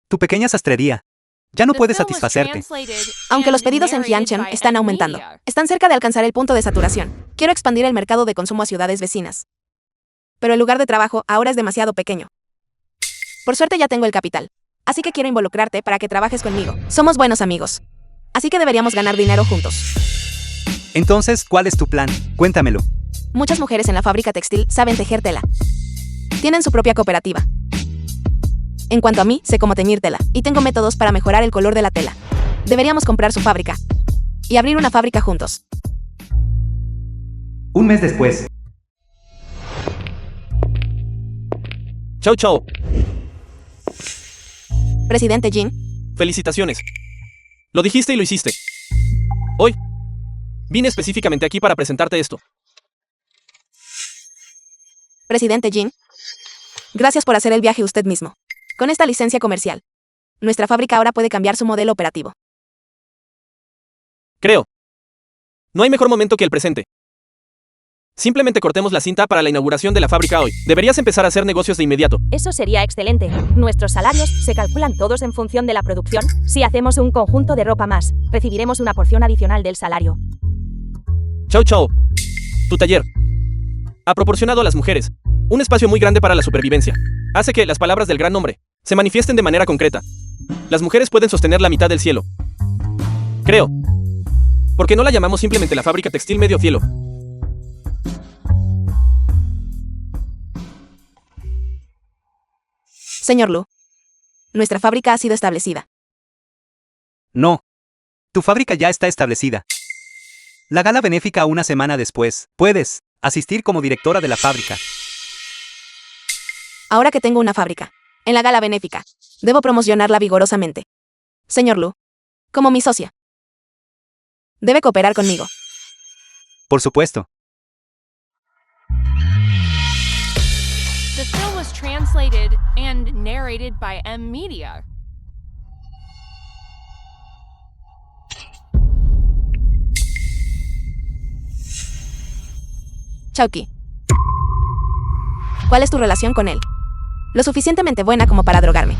tu pequeña sastrería ya no puede satisfacerte. Aunque los pedidos en Jiangchen están aumentando, están cerca de alcanzar el punto de saturación. Quiero expandir el mercado de consumo a ciudades vecinas. Pero el lugar de trabajo ahora es demasiado pequeño. Por suerte ya tengo el capital. Así que quiero involucrarte para que trabajes conmigo. Somos buenos amigos. Así que deberíamos ganar dinero juntos. Entonces, ¿cuál es tu plan? Cuéntamelo. Muchas mujeres en la fábrica textil saben tejer tela. Tienen su propia cooperativa. En cuanto a mí, sé cómo teñir tela, y tengo métodos para mejorar el color de la tela. Deberíamos comprar su fábrica y abrir una fábrica juntos. Un mes después. Chao, chao. Presidente Jin, Felicitaciones. Lo dijiste y lo hiciste. Hoy vine específicamente aquí para presentarte esto. Presidente Jin, gracias por hacer el viaje usted mismo. Con esta licencia comercial, nuestra fábrica ahora puede cambiar su modelo operativo. Creo. No hay mejor momento que el presente. Simplemente cortemos la cinta para la inauguración de la fábrica hoy. Deberías empezar a hacer negocios de inmediato. Eso sería excelente. Nuestros salarios se calculan todos en función de la producción. Si hacemos un conjunto de ropa más, recibiremos una porción adicional del salario. Chao, chao. Tu taller ha proporcionado a las mujeres un espacio muy grande para la supervivencia. Hace que las palabras del gran hombre se manifiesten de manera concreta. Las mujeres pueden sostener la mitad del cielo. Creo. ¿Por qué no la llamamos simplemente la fábrica textil medio cielo? Señor Lu, nuestra fábrica ha sido establecida. No. Tu fábrica ya está establecida. La gala benéfica una semana después. Puedes asistir como directora de la fábrica. Ahora que tengo una fábrica, en la gala benéfica, debo promocionarla vigorosamente. Señor Lu, como mi socia, debe cooperar conmigo. Por supuesto. The film was translated and narrated by M Media. Chauki. ¿Cuál es tu relación con él? Lo suficientemente buena como para drogarme.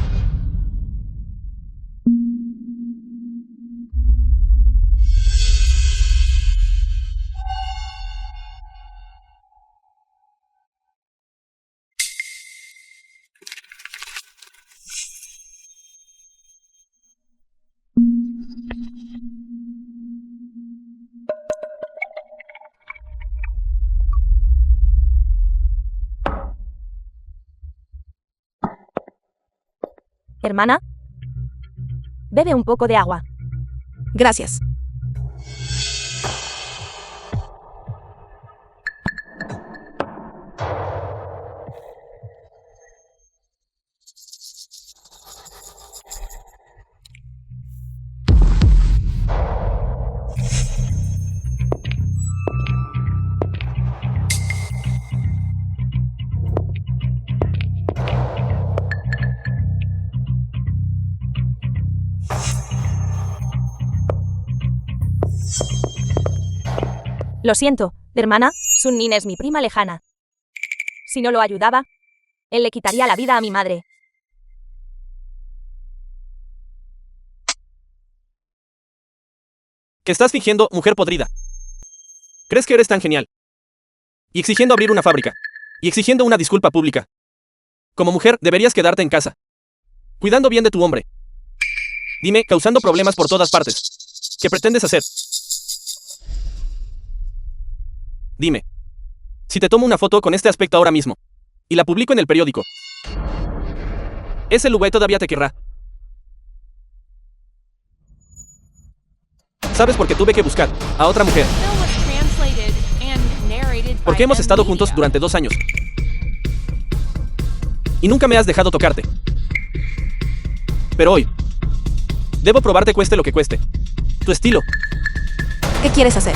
Hermana, bebe un poco de agua. Gracias. Lo siento, hermana, Sun Nin es mi prima lejana. Si no lo ayudaba, él le quitaría la vida a mi madre. ¿Qué estás fingiendo, mujer podrida? ¿Crees que eres tan genial? Y exigiendo abrir una fábrica. Y exigiendo una disculpa pública. Como mujer, deberías quedarte en casa. Cuidando bien de tu hombre. Dime, causando problemas por todas partes. ¿Qué pretendes hacer? Dime. Si te tomo una foto con este aspecto ahora mismo, y la publico en el periódico, ese Lu Wei todavía te querrá. ¿Sabes por qué tuve que buscar a otra mujer? The film was translated and narrated by Porque hemos M estado juntos Media. durante 2 años. Y nunca me has dejado tocarte. Pero hoy, debo probarte cueste lo que cueste. Tu estilo. ¿Qué quieres hacer?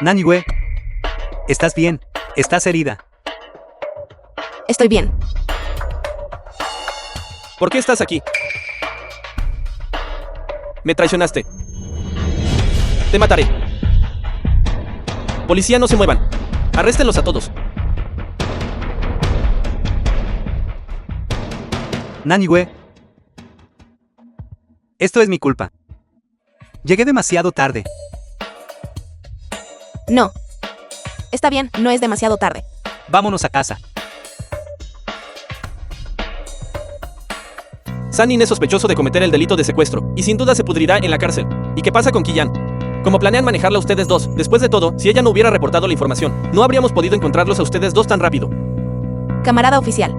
Nanyue. ¿Estás bien? ¿Estás herida? Estoy bien. ¿Por qué estás aquí? Me traicionaste. Te mataré. Policía, no se muevan. Arréstenlos a todos. Nanyue. Esto es mi culpa. Llegué demasiado tarde. No. Está bien, no es demasiado tarde. Vámonos a casa. San-Nin es sospechoso de cometer el delito de secuestro, y sin duda se pudrirá en la cárcel. ¿Y qué pasa con Qiyan? ¿Cómo planean manejarla ustedes dos? Después de todo, si ella no hubiera reportado la información, no habríamos podido encontrarlos a ustedes dos tan rápido. Camarada oficial.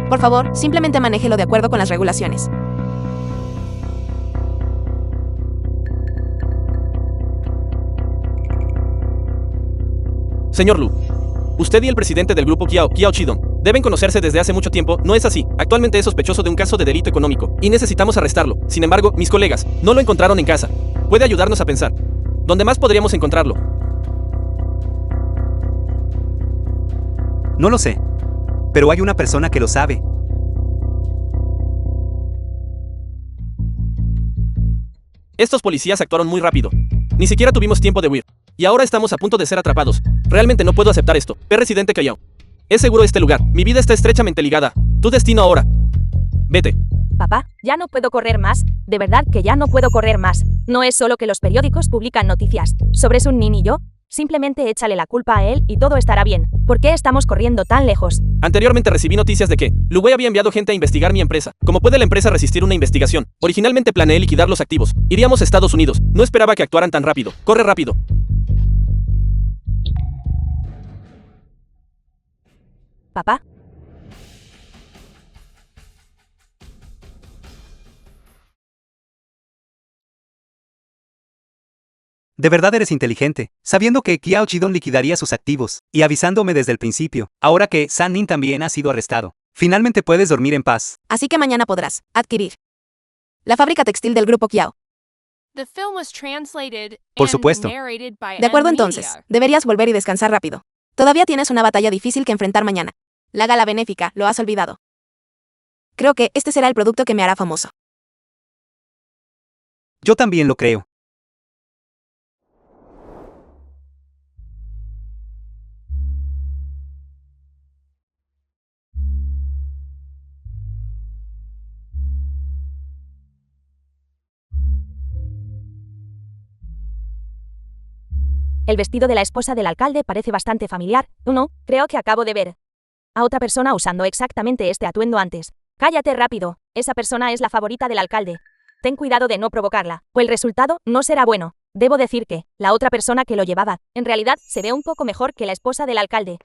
Por favor, simplemente manéjelo de acuerdo con las regulaciones. Señor Lu, usted y el presidente del grupo Kiao Chidong, deben conocerse desde hace mucho tiempo, ¿no es así? Actualmente es sospechoso de un caso de delito económico, y necesitamos arrestarlo. Sin embargo, mis colegas no lo encontraron en casa. Puede ayudarnos a pensar. ¿Dónde más podríamos encontrarlo? No lo sé. Pero hay una persona que lo sabe. Estos policías actuaron muy rápido. Ni siquiera tuvimos tiempo de huir. Y ahora estamos a punto de ser atrapados. Realmente no puedo aceptar esto. Residente Kiao. Es seguro este lugar. Mi vida está estrechamente ligada. Tu destino ahora. Vete. Papá, ya no puedo correr más. De verdad que ya no puedo correr más. No es solo que los periódicos publican noticias sobre Sun Nin y yo. Simplemente échale la culpa a él y todo estará bien. ¿Por qué estamos corriendo tan lejos? Anteriormente recibí noticias de que Lu Wei había enviado gente a investigar mi empresa. ¿Cómo puede la empresa resistir una investigación? Originalmente planeé liquidar los activos. Iríamos a Estados Unidos. No esperaba que actuaran tan rápido. Corre rápido. Papá, De verdad eres inteligente, sabiendo que Kiao Chidong liquidaría sus activos, y avisándome desde el principio, ahora que San-Nin también ha sido arrestado. Finalmente puedes dormir en paz. Así que mañana podrás adquirir la fábrica textil del grupo Kiao. The film was translated Por and supuesto. narrated by De acuerdo M entonces, Media. deberías volver y descansar rápido. Todavía tienes una batalla difícil que enfrentar mañana. La gala benéfica, ¿lo has olvidado? Creo que este será el producto que me hará famoso. Yo también lo creo. El vestido de la esposa del alcalde parece bastante familiar, ¿o no? Creo que acabo de ver a otra persona usando exactamente este atuendo antes. Cállate rápido, esa persona es la favorita del alcalde. Ten cuidado de no provocarla, o el resultado no será bueno. Debo decir que la otra persona que lo llevaba, en realidad, se ve un poco mejor que la esposa del alcalde.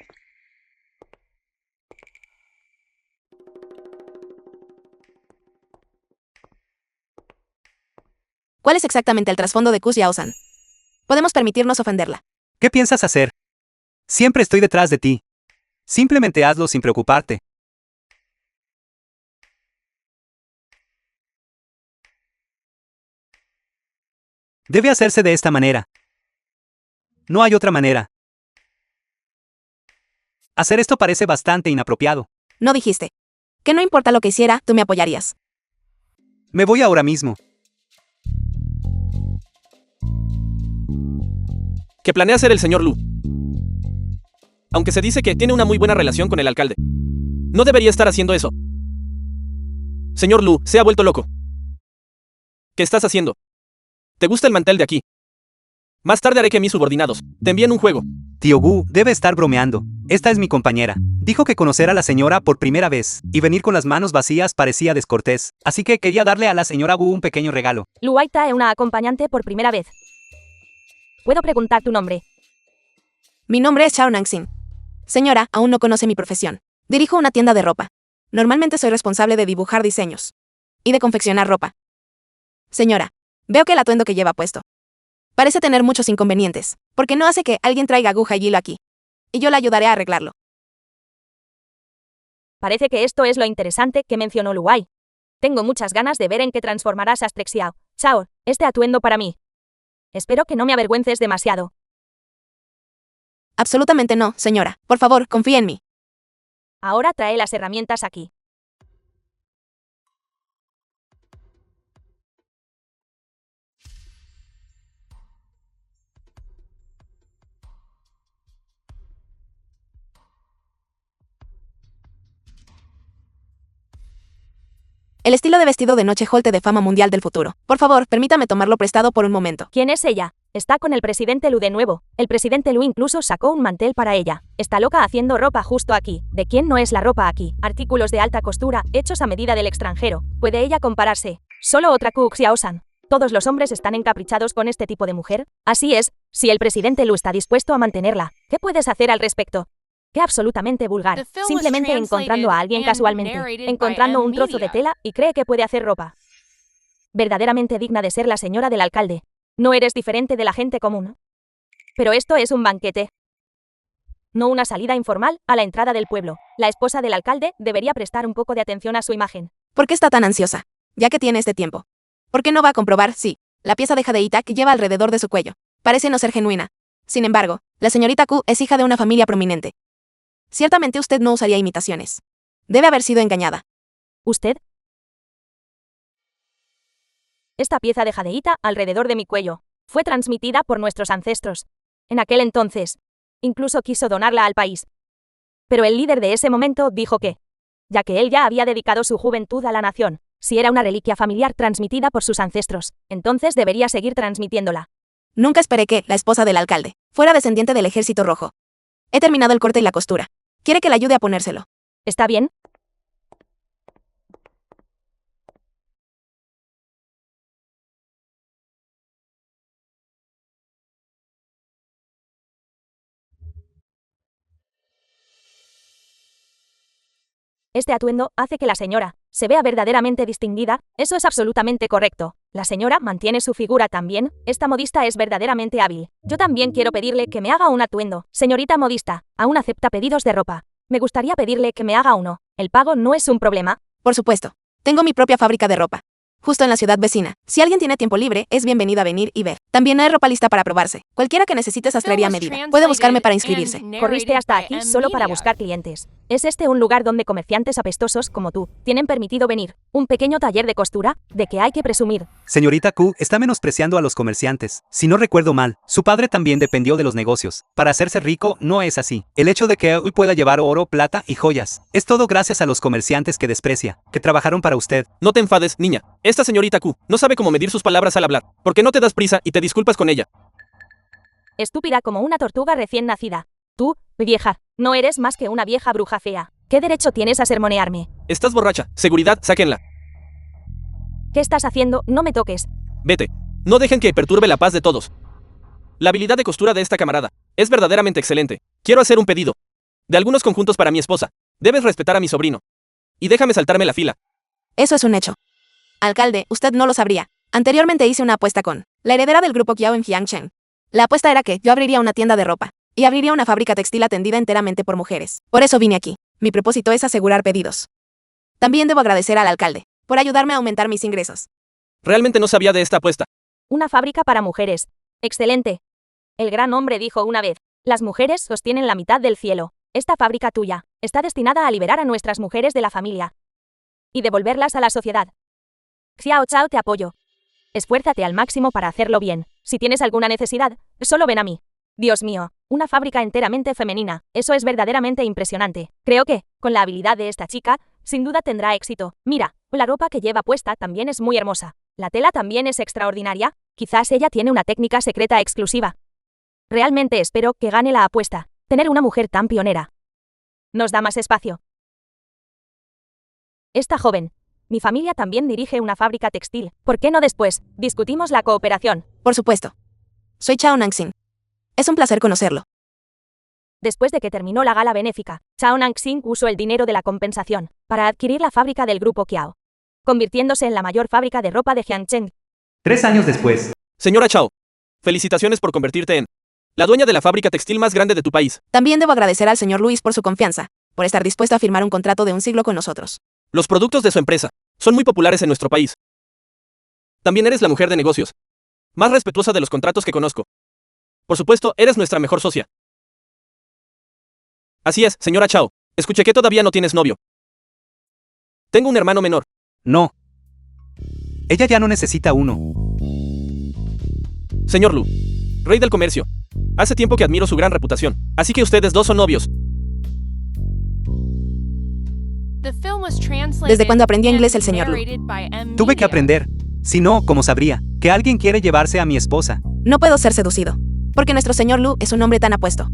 ¿Cuál es exactamente el trasfondo de Kus Yao-san? Podemos permitirnos ofenderla. ¿Qué piensas hacer? Siempre estoy detrás de ti. Simplemente hazlo sin preocuparte. Debe hacerse de esta manera. No hay otra manera. Hacer esto parece bastante inapropiado. No dijiste. Que no importa lo que hiciera, tú me apoyarías. Me voy ahora mismo. ¿Qué planea hacer el señor Lu? Aunque se dice que tiene una muy buena relación con el alcalde. No debería estar haciendo eso. Señor Lu, se ha vuelto loco. ¿Qué estás haciendo? ¿Te gusta el mantel de aquí? Más tarde haré que mis subordinados te envíen un juego. Tío Gu debe estar bromeando. Esta es mi compañera. Dijo que conocer a la señora por primera vez y venir con las manos vacías parecía descortés, así que quería darle a la señora Gu un pequeño regalo. Luai trae una acompañante por primera vez. ¿Puedo preguntar tu nombre? Mi nombre es Chao Nangxin. Señora, aún no conoce mi profesión. Dirijo una tienda de ropa. Normalmente soy responsable de dibujar diseños y de confeccionar ropa. Señora, veo que el atuendo que lleva puesto parece tener muchos inconvenientes, porque no hace que alguien traiga aguja y hilo aquí. Y yo le ayudaré a arreglarlo. Parece que esto es lo interesante que mencionó Luai. Tengo muchas ganas de ver en qué transformarás a Strexiao. Chao, este atuendo para mí. Espero que no me avergüences demasiado. Absolutamente no, señora. Por favor, confíe en mí. Ahora trae las herramientas aquí. El estilo de vestido de noche Holte de fama mundial del futuro. Por favor, permítame tomarlo prestado por un momento. ¿Quién es ella? Está con el presidente Lu de nuevo. El presidente Lu incluso sacó un mantel para ella. Está loca haciendo ropa justo aquí. ¿De quién no es la ropa aquí? Artículos de alta costura, hechos a medida del extranjero. ¿Puede ella compararse? Solo otra Ku Xiaosan. ¿Todos los hombres están encaprichados con este tipo de mujer? Así es, si el presidente Lu está dispuesto a mantenerla, ¿qué puedes hacer al respecto? ¡Qué absolutamente vulgar! The film was Simplemente encontrando a alguien translated and casualmente, narrated encontrando by un trozo de M-Media. tela y cree que puede hacer ropa. Verdaderamente digna de ser la señora del alcalde. No eres diferente de la gente común. Pero esto es un banquete. No una salida informal a la entrada del pueblo. La esposa del alcalde debería prestar un poco de atención a su imagen. ¿Por qué está tan ansiosa? Ya que tiene este tiempo. ¿Por qué no va a comprobar si la pieza de jadeíta que lleva alrededor de su cuello parece no ser genuina? Sin embargo, la señorita Ku es hija de una familia prominente. Ciertamente usted no usaría imitaciones. Debe haber sido engañada. ¿Usted? Esta pieza de jadeíta alrededor de mi cuello fue transmitida por nuestros ancestros. En aquel entonces, incluso quiso donarla al país. Pero el líder de ese momento dijo que, ya que él ya había dedicado su juventud a la nación, si era una reliquia familiar transmitida por sus ancestros, entonces debería seguir transmitiéndola. Nunca esperé que la esposa del alcalde fuera descendiente del Ejército Rojo. He terminado el corte y la costura. ¿Quiere que le ayude a ponérselo? ¿Está bien? Este atuendo hace que la señora se vea verdaderamente distinguida, eso es absolutamente correcto. La señora mantiene su figura también, esta modista es verdaderamente hábil. Yo también quiero pedirle que me haga un atuendo. Señorita modista, aún acepta pedidos de ropa. Me gustaría pedirle que me haga uno. El pago no es un problema. Por supuesto. Tengo mi propia fábrica de ropa. justo en la ciudad vecina. Si alguien tiene tiempo libre, es bienvenido a venir y ver. También hay ropa lista para probarse. Cualquiera que necesite sastrería a medida puede buscarme para inscribirse. Corriste hasta aquí solo para buscar clientes. ¿Es este un lugar donde comerciantes apestosos como tú tienen permitido venir? ¿Un pequeño taller de costura? ¿De qué hay que presumir? Señorita Q está menospreciando a los comerciantes. Si no recuerdo mal, su padre también dependió de los negocios. Para hacerse rico no es así. El hecho de que hoy pueda llevar oro, plata y joyas es todo gracias a los comerciantes que desprecia, que trabajaron para usted. No te enfades, niña. Esta señorita Q no sabe cómo medir sus palabras al hablar. ¿Por qué no te das prisa y te disculpas con ella? Estúpida como una tortuga recién nacida. Tú, vieja, no eres más que una vieja bruja fea. ¿Qué derecho tienes a sermonearme? Estás borracha. Seguridad, sáquenla. ¿Qué estás haciendo? No me toques. Vete. No dejen que perturbe la paz de todos. La habilidad de costura de esta camarada es verdaderamente excelente. Quiero hacer un pedido de algunos conjuntos para mi esposa. Debes respetar a mi sobrino. Y déjame saltarme la fila. Eso es un hecho. Alcalde, usted no lo sabría. Anteriormente hice una apuesta con la heredera del grupo Kiao en Jiangchen. La apuesta era que yo abriría una tienda de ropa y abriría una fábrica textil atendida enteramente por mujeres. Por eso vine aquí. Mi propósito es asegurar pedidos. También debo agradecer al alcalde por ayudarme a aumentar mis ingresos. Realmente no sabía de esta apuesta. Una fábrica para mujeres. Excelente. El gran hombre dijo una vez, las mujeres sostienen la mitad del cielo. Esta fábrica tuya está destinada a liberar a nuestras mujeres de la familia y devolverlas a la sociedad. Xiao Chao, te apoyo. Esfuérzate al máximo para hacerlo bien. Si tienes alguna necesidad, solo ven a mí. Dios mío, una fábrica enteramente femenina. Eso es verdaderamente impresionante. Creo que, con la habilidad de esta chica, sin duda tendrá éxito. Mira, la ropa que lleva puesta también es muy hermosa. La tela también es extraordinaria. Quizás ella tiene una técnica secreta exclusiva. Realmente espero que gane la apuesta. Tener una mujer tan pionera nos da más espacio. Esta joven. Mi familia también dirige una fábrica textil. ¿Por qué no después discutimos la cooperación? Por supuesto. Soy Chao Nangxin. Es un placer conocerlo. Después de que terminó la gala benéfica, Chao Nangxin usó el dinero de la compensación para adquirir la fábrica del grupo Kiao, convirtiéndose en la mayor fábrica de ropa de Jiangchen. 3 años después. Señora Chao, felicitaciones por convertirte en la dueña de la fábrica textil más grande de tu país. También debo agradecer al señor Luis por su confianza, por estar dispuesto a firmar un contrato de un siglo con nosotros. Los productos de su empresa son muy populares en nuestro país. También eres la mujer de negocios más respetuosa de los contratos que conozco. Por supuesto, eres nuestra mejor socia. Así es, señora Chao. Escuché que todavía no tienes novio. Tengo un hermano menor. No. Ella ya no necesita uno. Señor Lu, rey del comercio. Hace tiempo que admiro su gran reputación. Así que ustedes dos son novios. ¿Desde cuándo aprendió inglés el señor Lu? Tuve que aprender. Si no, ¿cómo sabría que alguien quiere llevarse a mi esposa? No puedo ser seducido, porque nuestro señor Lu es un hombre tan apuesto.